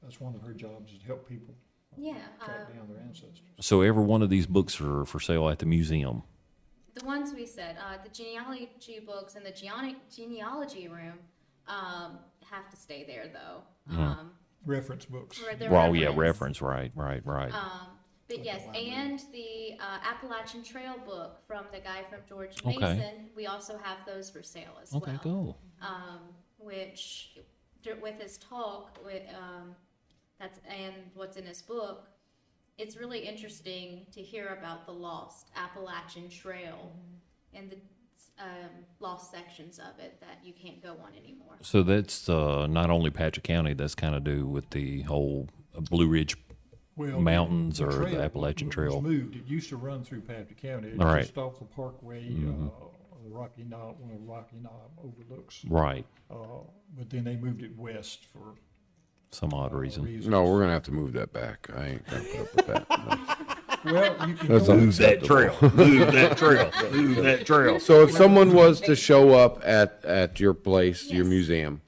that's one of her jobs, is to help people Yeah. track down their ancestors. So every one of these books are for sale at the museum. The ones we said, the genealogy books in the genealogy room have to stay there, though. Reference books. For their Well, yeah, reference, right. But yes, and the Appalachian Trail book from the guy from George Mason, we also have those for sale as well. Okay, cool. Which, with his talk, and what's in his book, it's really interesting to hear about the lost Appalachian Trail and the lost sections of it that you can't go on anymore. So that's not only Patrick County, that's kind of do with the whole Blue Ridge Mountains or the Appalachian Trail. Was moved. It used to run through Patrick County. It's Right. just off the Parkway, the Rocky Knob, one of the Rocky Knob overlooks. Right. But then they moved it west for Some odd reason. reasons. No, we're gonna have to move that back. I ain't gonna put up with that. No. Well, you can That's go Move that trail. Move that trail. Move that trail. So if someone was to show up at your place, your museum,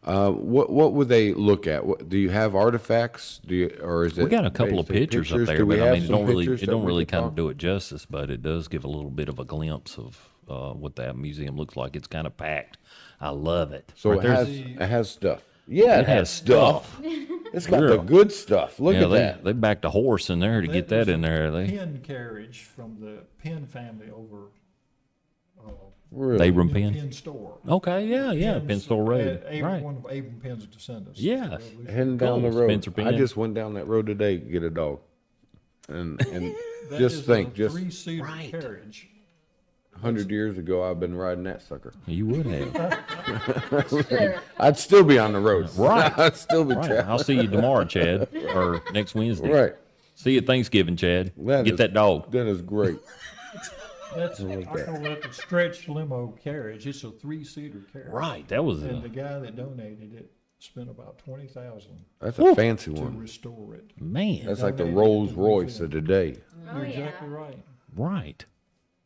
what would they look at? Do you have artifacts? Or is it? We got a couple of basic pictures up there, Do we but I have mean, it some don't really pictures it that don't we really could kind of talk- do it justice, but it does give a little bit of a glimpse of what that museum looks like. It's kind of packed. I love it. So Right there's- it has stuff. Yeah, it has stuff. It's got the Girl. good stuff. Look yeah, at that. they backed a horse in there to get that in there. Penn carriage from the Penn family over Really? Abram in Penn. Penn store. Okay, yeah, Penn Store Road. Right. One of Abram Penn's descendants. Yes. Heading down the Cool. road. Spencer Penn. I just went down that road today to get a dog. And That just is think, a just three-seater carriage. 100 years ago, I've been riding that sucker. You would have. I'd still be on the road. Right. I'd still be Right. traveling. I'll see you tomorrow, Chad, or next Wednesday. Right. See you at Thanksgiving, Chad. That Get is- that dog. That is great. That's, I call that the stretch limo carriage. It's a three-seater carriage. Right. That was And the guy that donated it spent about $20,000 That's a fancy to one. restore it. man. That's like the donated Rolls to the Royce museum. of today. Oh, You're yeah. exactly right. Right.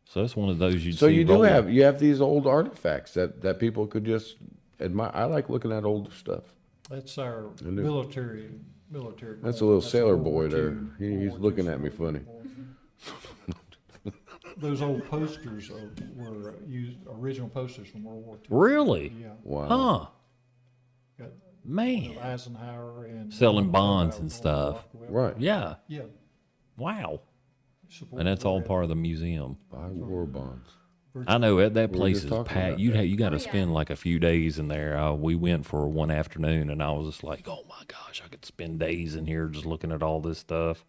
So that's one of those you'd So see you do rolling. have these old artifacts that people could just admire. I like looking at older stuff. That's our I knew. military. That's a little sailor World War boy there. II, He's World War looking II at me funny. Those old posters were original posters from World War II. Really? Yeah. Wow. Huh. Got Man. Eisenhower and Selling bonds and stuff. Right. Yeah. Yeah. Wow. Support And that's all that. part of the museum. Buy war bonds. I know that were place just is talking packed. about You got to Oh, yeah. spend like a few days in there. We went for one afternoon, and I was just like, "Oh my gosh, I could spend days in here just looking at all this stuff.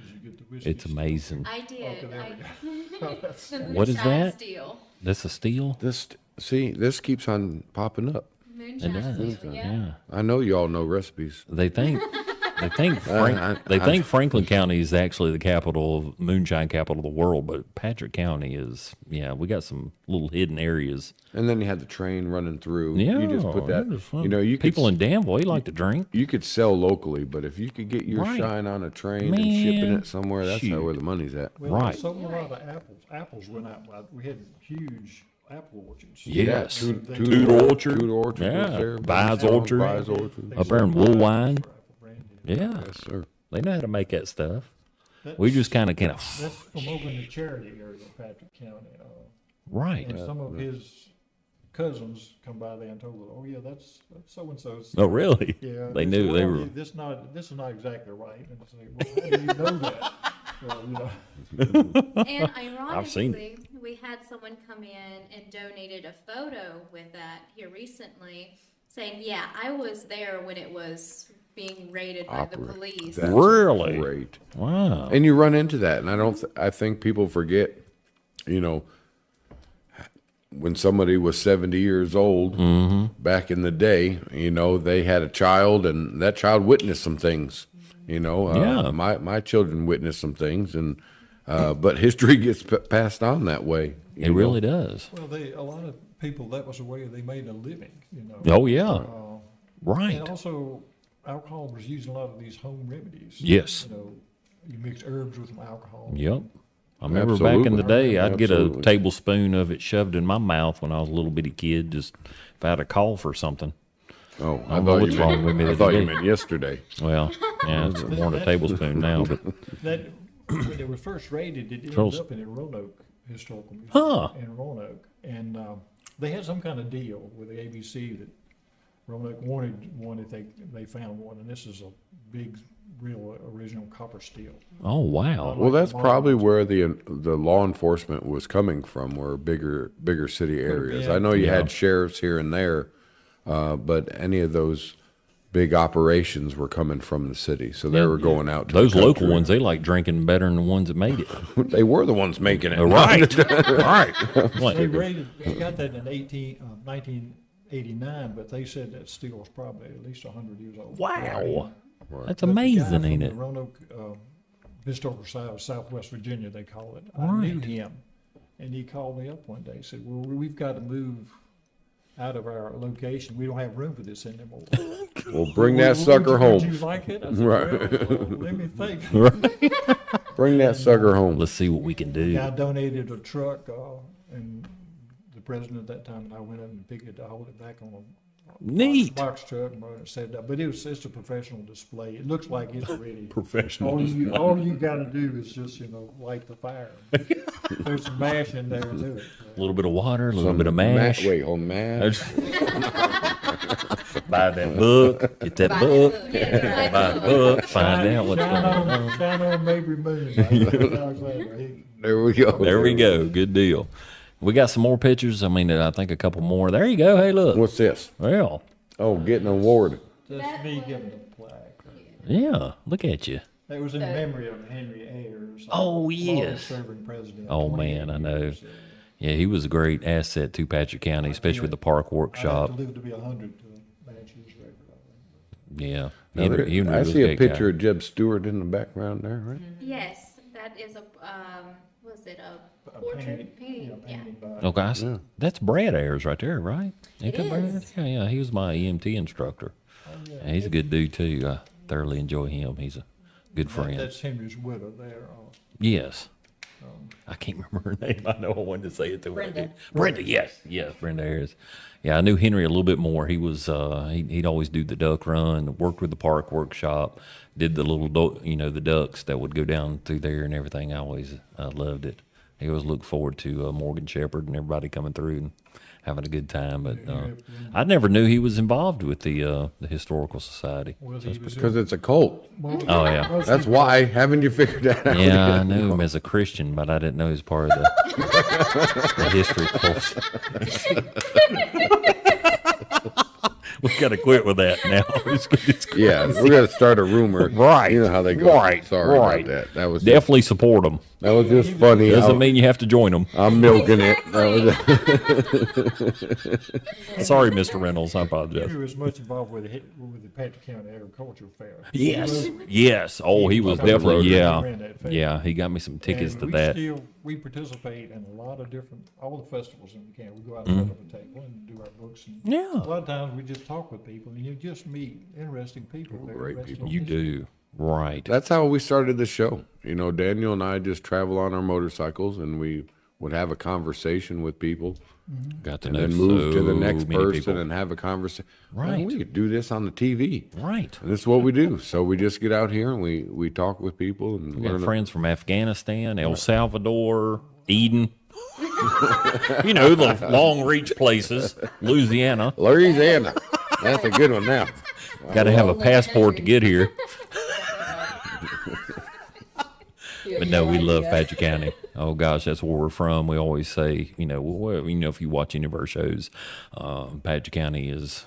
Did you get the whiskey It's amazing." I did. Okay, there we go. The What is moonshine that? Steel. That's a steel. This keeps on popping up. Moonshine does. Steel, Yeah. I know you all know recipes. They think Franklin County is actually the capital of moonshine capital of the world, but Patrick County is. Yeah, we got some little hidden areas. And then you had the train running through. Yeah, You just put that. it was fun. You know, you people could, in Danville, they like to drink. you could sell locally, but if you could get your Right. shine on a train and shipping Man, it somewhere, that's shoot. where the money's at. Well, Right. they sold a lot of apples. Apples went out. We had huge apple orchards. Yes. Toot Toot Orchard. Toot Orchard. Yeah. Was there. Vise Orchard. Vise Orchard. Up there in Woolwine. Apple brandy. Yeah, Yes, sir. they know how to make that stuff. That's- We just kind of That's from over in the Charity area of Patrick County. right. And some of his cousins come by there and told her, "Oh yeah, that's so and so's." Oh, really? Yeah, They said, knew they "Well, were. This is not exactly right. And I say, "Well, how do you know that?" Well, you know, And I've seen ironically, we had someone come in and donated a photo with that here recently, saying, "Yeah, I was there when it was being raided by the police." That's Really? Great. Wow. And you run into that, and I think people forget, you know, when somebody was 70 years old back in the day, you know, they had a child, and that child witnessed some things. You know, Yeah. my children witnessed some things, and but history gets passed on that way. It really does. well, a lot of people, that was the way they made a living. You know. Oh, yeah. Uh, Right. And also, alcohol was used in a lot of these home remedies. Yes. You know, you mix herbs with some alcohol. Yep. I remember back in the Absolutely. day, I'd get a Absolutely. tablespoon of it shoved in my mouth when I was a little bitty kid, just if I had a cough or something. Oh, I don't know what's wrong with me I thought you today. meant yesterday. Well, yeah, it's more than a tablespoon now, but That when they were first raided, it ended Charles. up in the Roanoke Historical Museum Huh. in Roanoke, and they had some kind of deal with the ABC that Roanoke wanted one if they found one, and this is a big, real original copper steel. oh wow. Well, that's probably where the law enforcement was coming from, were bigger city areas. I know you had sheriffs here and there, but any of those big operations were coming from the city, so they were going out to Those the local country. ones, they like drinking better than the ones that made it. They were the ones making it. Right. Right. What? They raided, they got that in 1989, but they said that steel was probably at least 100 years old. Wow. That's But the guy amazing, from ain't the it? Roanoke Historical Society of Southwest Virginia, they call it. I Right. knew him, and he called me up one day. He said, "Well, we've got to move out of our location. We don't have room for this anymore." Well, bring that Would sucker you home. like it? I said, Right. well, let me think. Bring that sucker home. Let's see what we can do. Guy donated a truck, and the president at that time, and I went up and picked it, I hauled it back on a Neat. box truck, and set it up. But it's a professional display. It looks like it's ready. Professional. All you got to do is just light the fire. Throw some mash in there and do it. A little bit of water, a little bit of mash. Wait, hold mash. Buy that book. Get that book. Yeah, Buy the book. Find out what's Shine going on. on, shine on Mabry Moon. There we go. There we go. Good deal. We got some more pictures. I mean, I think a couple more. There you go. Hey, look. What's this? Well, Oh, getting an award. That's me giving the plaque. yeah. Look at you. That was in memory of Henry Ayers. Oh, yes. Long-serving president. Oh, 28 man, I know. years. Yeah, he was a great asset to Patrick County, especially with the park I'd have workshop. to live to be 100 to match his record. I think. Yeah. Now, Henry I was see a great guy. picture of Jeb Stewart in the background there, right? Yes, that is a, was it a A portrait? painting, Yeah. painting by. Okay, that's Brad Ayers right there, right? Ain't that It Brad? is. Yeah, yeah. He was my EMT instructor. Yeah, he's a good dude too. I thoroughly enjoy him. He's a good friend. That's Henry's widow there. Yes. I can't remember her name. I know I wanted to say it to her. Brenda. Brenda, yes, Brenda Harris. Yeah, I knew Henry a little bit more. He was he'd always do the duck run, worked with the park workshop, did the little the ducks that would go down through there and everything. I always loved it. He always looked forward to Morgan Shepherd and everybody coming through and having a good time. But I never knew he was involved with the Historical Society. Well, he was Because it's a cult. Oh yeah. That's why. Haven't you figured that out? Yeah, I knew him as a Christian, but I didn't know he was part of the history course. We got to quit with that now. Yeah, we got to start a rumor. Right. You know how they go. Right. Sorry Right. about that. That was Definitely support them. that was just funny. Doesn't mean you have to join them. I'm milking it. Sorry, Mr. Reynolds. I apologize. He was much involved with the Patrick County Agricultural Fair. Yes. Oh, he was definitely, ran that fair. Yeah, he got me some tickets And to that. We participate in a lot of different, all the festivals in the county. We go out Mm-hmm. and set up a table and do our books. And Yeah. a lot of times we just talk with people and you just meet interesting people. They're Great interested people. in You history. do. Right. That's how we started the show. You know, Daniel and I just travel on our motorcycles, and we would have a conversation with people, Got to and know then move to the so next many person people. and have a conversation. Right. We could do this on the TV. Right. And this is what we do. So we just get out here and we talk with people and We got learn. friends from Afghanistan, El Salvador, Eden. You know, the long reach places, Louisiana. Louisiana. That's a good one now. Got to have a passport to get here. But no, we love Patrick County. Oh gosh, that's where we're from. We always say, if you watch any of our shows, Patrick County is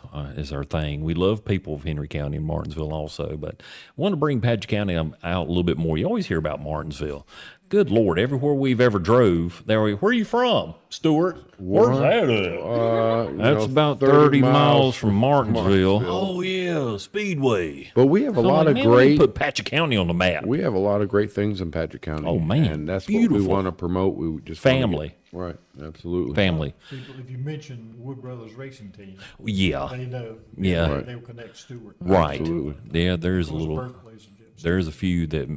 our thing. We love people of Henry County and Martinsville also, but I want to bring Patrick County out a little bit more. You always hear about Martinsville. Good Lord, everywhere we've ever drove, where are you from, Stuart? Where's that at? That's about 30 miles from Martinsville. Oh yeah, Speedway. But we have a So lot like, of man, we great. put Patrick County on the map. We have a lot of great things in Patrick County. Oh, man, and that's what beautiful. we want to promote. We just wanna Family. right? Absolutely. Family. People, if you mention Wood Brothers Racing Team, Yeah. they know. Yeah. Right. They'll connect Stewart. Right. Absolutely. Yeah, there's a Those little. birthplace of Gypsy. There's a few that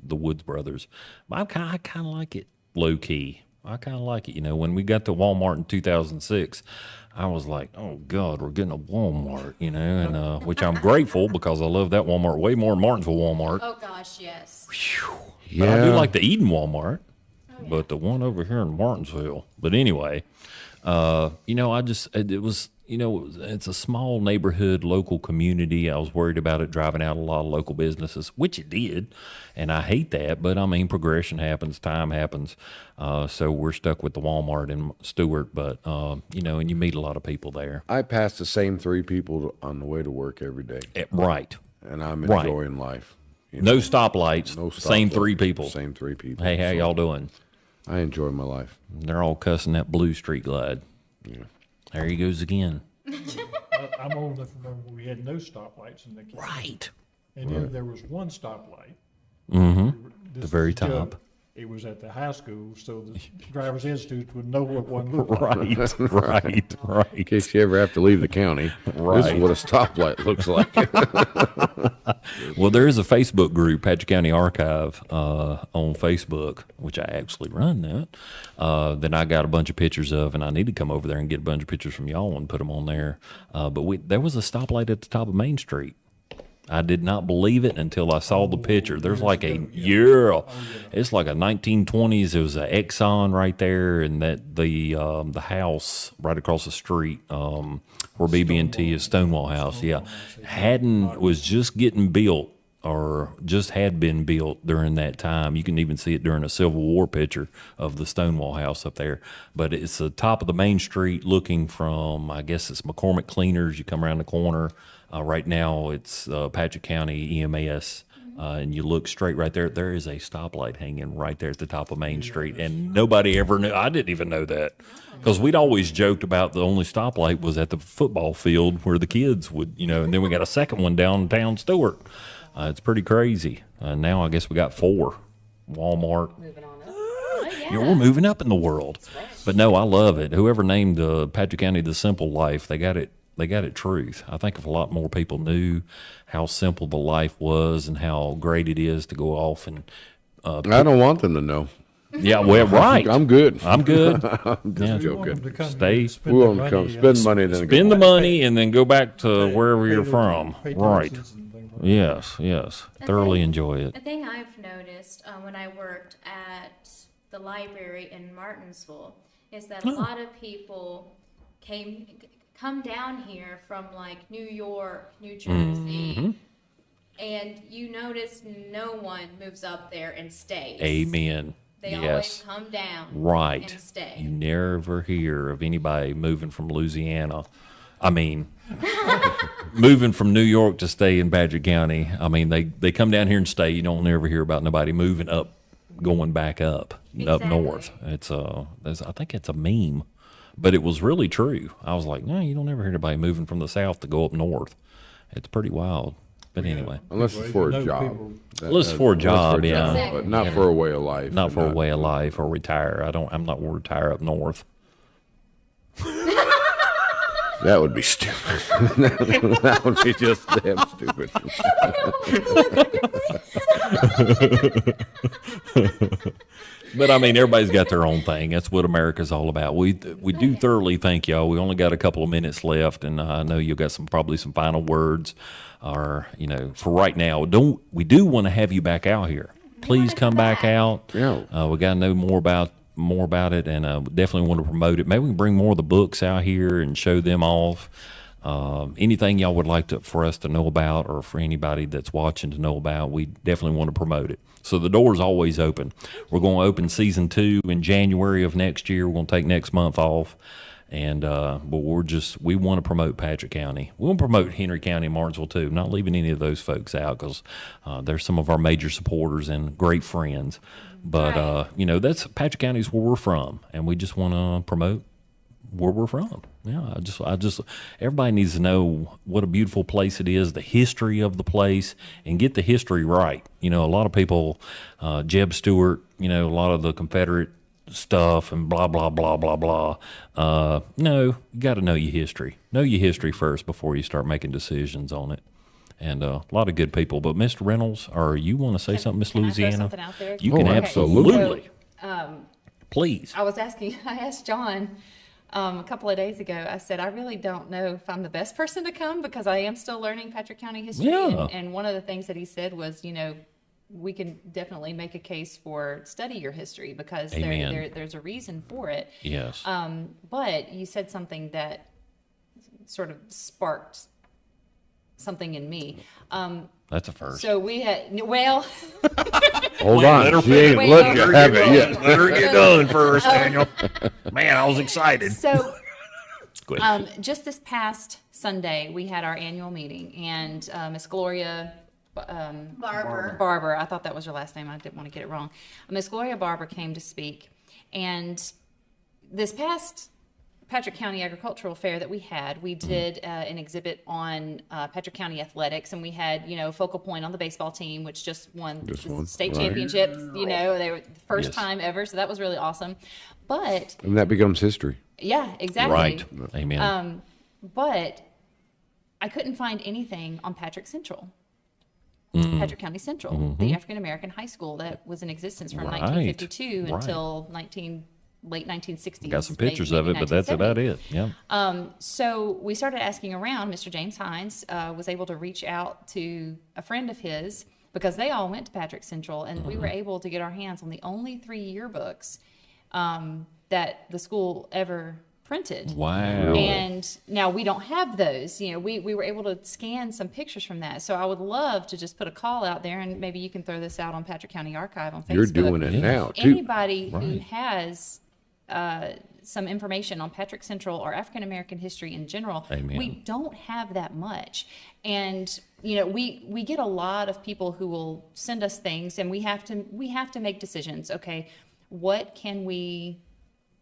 the Woods brothers. I kind of like it low key. I kind of like it. When we got to Walmart in 2006, I was like, oh God, we're getting a Walmart. And which I'm grateful because I love that Walmart way more than Martinsville Walmart. Oh gosh, yes. But I do like the Eden Walmart, but the one over here in Martinsville. But anyway, it's a small neighborhood, local community. I was worried about it driving out a lot of local businesses, which it did. And I hate that, but I mean, progression happens, time happens. So we're stuck with the Walmart in Stewart, but, and you meet a lot of people there. I pass the same three people on the way to work every day, Right. and I'm Right. enjoying life. No stoplights, No same stoplight, three people. Same three people. Hey, how y'all doing? I enjoy my life. They're all cussing that blue street glide. Yeah. There he goes again. I'm old enough to remember when we had no stoplights in the county. Right. And then there was one stoplight. Mm-hmm. This The very is a joke. top. It was at the high school, so the driver's institute would know what one looked like. Right. In case you ever have to leave the county, this Right. is what a stoplight looks like. Well, there is a Facebook group, Patrick County Archive, on Facebook, which I actually run that I got a bunch of pictures of, and I need to come over there and get a bunch of pictures from y'all and put them on there. But there was a stoplight at the top of Main Street. I did not believe it until I saw the picture. There's like it's like a 1920s. It was an Exxon right there, and that the house right across the street where BB&T is, Stonewall House. Yeah, was just getting built or just had been built during that time. You can even see it during a Civil War picture of the Stonewall House up there. But it's the top of the main street looking from, I guess it's McCormick Cleaners. You come around the corner. Right now it's Patrick County EMS. And you look straight right there. There is a stoplight hanging right there at the top of Main Street. And nobody ever knew. I didn't even know that. Because we'd always joked about the only stoplight was at the football field where the kids would, and then we got a second one downtown Stewart. It's pretty crazy. Now I guess we got 4. Walmart. Moving on up. We're moving up in the world. But no, I love it. Whoever named Patrick County the Simple Life, they got it truth. I think if a lot more people knew how simple the life was and how great it is to go off and I don't want them to know. Yeah, well, right. I'm good. I'm good. I'm just We want them to joking. come here Stay. and spend We their want them to come money, spend money, then Spend go. the money and then go back to wherever pay you're their- from. pay Right. taxes and things like that. Yes, yes. Thoroughly enjoy it. A thing I've noticed when I worked at the library in Martinsville is that a lot of people come down here from like New York, New Jersey, and you notice no one moves up there and stays. Amen. They yes. always come down Right. and stay. You never hear of anybody moving from Louisiana. I mean, moving from New York to stay in Badger County. I mean, they come down here and stay. You don't ever hear about nobody moving up, going back up Exactly. north. It's I think it's a meme, but it was really true. I was like, no, you don't ever hear anybody moving from the south to go up north. It's pretty wild. But anyway, Unless it's for a know job. people- Unless it's for a job, yeah. Exactly. But not for a way of life. Not and for a way of life or retire. I'm not going to retire up north. That would be stupid. That would be just damn stupid. But I mean, everybody's got their own thing. That's what America's all about. We do thoroughly thank y'all. We only got a couple of minutes left, and I know you got probably some final words, or for right now. We do want to have you back out here. Please come back out. Yeah. We got to know more about it, and definitely want to promote it. Maybe we can bring more of the books out here and show them off. Anything y'all would like for us to know about, or for anybody that's watching to know about, we definitely want to promote it. So the door's always open. We're going to open season 2 in January of next year. We're going to take next month off, and but we want to promote Patrick County. We want to promote Henry County and Martinsville too. Not leaving any of those folks out, because they're some of our major supporters and great friends. But Right. that's Patrick County is where we're from, and we just want to promote where we're from. Yeah, I just everybody needs to know what a beautiful place it is, the history of the place, and get the history right. A lot of people, Jeb Stuart, a lot of the Confederate stuff and blah blah blah blah blah. No, you got to know your history. Know your history first before you start making decisions on it. And a lot of good people. But Mr. Reynolds, or you want to say something, Miss Can I throw Louisiana? something out there? You can Okay. absolutely. So, Please. I asked John a couple of days ago. I said, I really don't know if I'm the best person to come, because I am still learning Patrick County history. Yeah. And one of the things that he said was, we can definitely make a case for study your history, because Amen. there's a reason for it. Yes. But you said something that sort of sparked something in me. That's a first. So we had, well, Hold on. She ain't Wait, let no. you have it yet. Let her get done first, Daniel. Man, I was excited. so Go ahead. just this past Sunday, we had our annual meeting, and Miss Gloria Barber, I thought that was her last name. I didn't want to get it wrong. Miss Gloria Barber came to speak, and this past Patrick County Agricultural Fair that we had, we did an exhibit on Patrick County athletics, and we had, a focal point on the baseball team, which just won the state right. championships. They were the first Yes. time ever, so that was really awesome. But And that becomes history. yeah, exactly. Right. Amen. But I couldn't find anything on Patrick Central. Patrick County Central, the African American high school that was in existence from Right. 1952 Right. until late 1960s. Got some pictures maybe of it, but that's 1970. about it. Yeah. So we started asking around. Mr. James Hines was able to reach out to a friend of his, because they all went to Patrick Central, and we were able to get our hands on the only 3 yearbooks that the school ever printed. Wow. And now we don't have those. We were able to scan some pictures from that. So I would love to just put a call out there, and maybe you can throw this out on Patrick County Archive on Facebook. You're doing it now, too. Anybody who Right. has some information on Patrick Central or African American history in general, Amen. we don't have that much. And we get a lot of people who will send us things, and we have to make decisions. Okay, what can we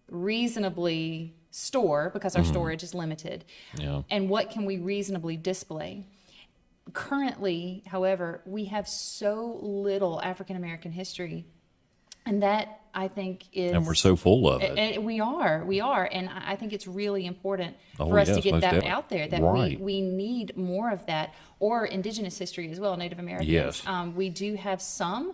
reasonably store, because our storage is limited, Yeah. and what can we reasonably display? Currently, however, we have so little African American history, and that, I think, is, And we're so full of it. and we are, and I think it's really important Oh, for us to yes, get most that definitely. out there, that Right. we need more of that, or indigenous history as well, Native Americans. Yes. We do have some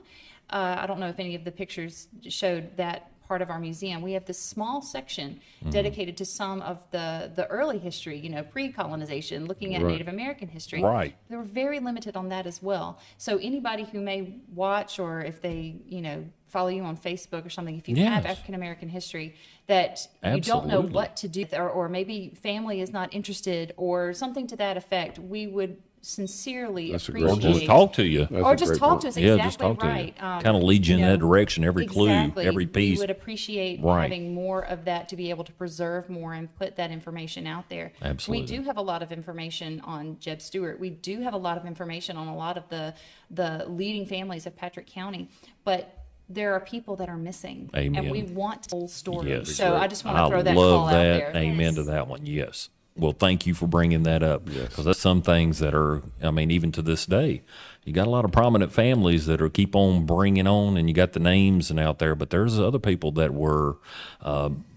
I don't know if any of the pictures showed that part of our museum. We have this small section dedicated to some of the early history, you know, pre-colonization, looking at Native American history. Right. They were very limited on that as well. So anybody who may watch, or if they, you know, follow you on Facebook or something, if you have African American history that you don't know what to do, or maybe family is not interested or something to that effect, we would sincerely appreciate. Or just talk to you. Or just talk to us. Exactly just talk to right. you. Kind of lead you in that direction, every clue, every piece. We would appreciate having more of that to be able to preserve more and put that information out there. Absolutely. We do have a lot of information on Jeb Stewart. We do have a lot of information on a lot of the leading families of Patrick County, but there are people that are missing. Amen. And we want the whole story. Yes. So I just want to throw that love call that. out there. Amen to that one. Yes. Well, thank you for bringing that up, because that's some things that are, I mean, even to this day, you got a lot of prominent families that are keep on bringing on, and you got the names and out there, but there's other people that were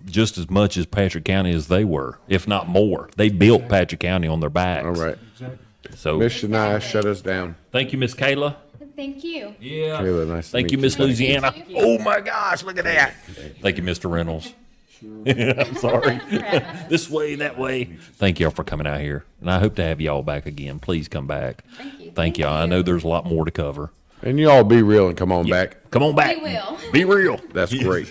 just as much as Patrick County as they were, if not more. They built Patrick County on their backs. All right. Exactly. So Miss Shania, shut us down. thank you, Miss Kayla. Thank you. Yeah. Kayla, nice to Thank meet you, Miss Louisiana. Thank you. Oh my gosh, look at that. Thank you, Mr. Reynolds. I'm sorry. This way, that way. Thank y'all for coming out here. And I hope to have y'all back again. Please come back. Thank you. Thank y'all. I know there's a lot more to cover. And you all be real and come on back. Come on back. We will. Be real. That's great.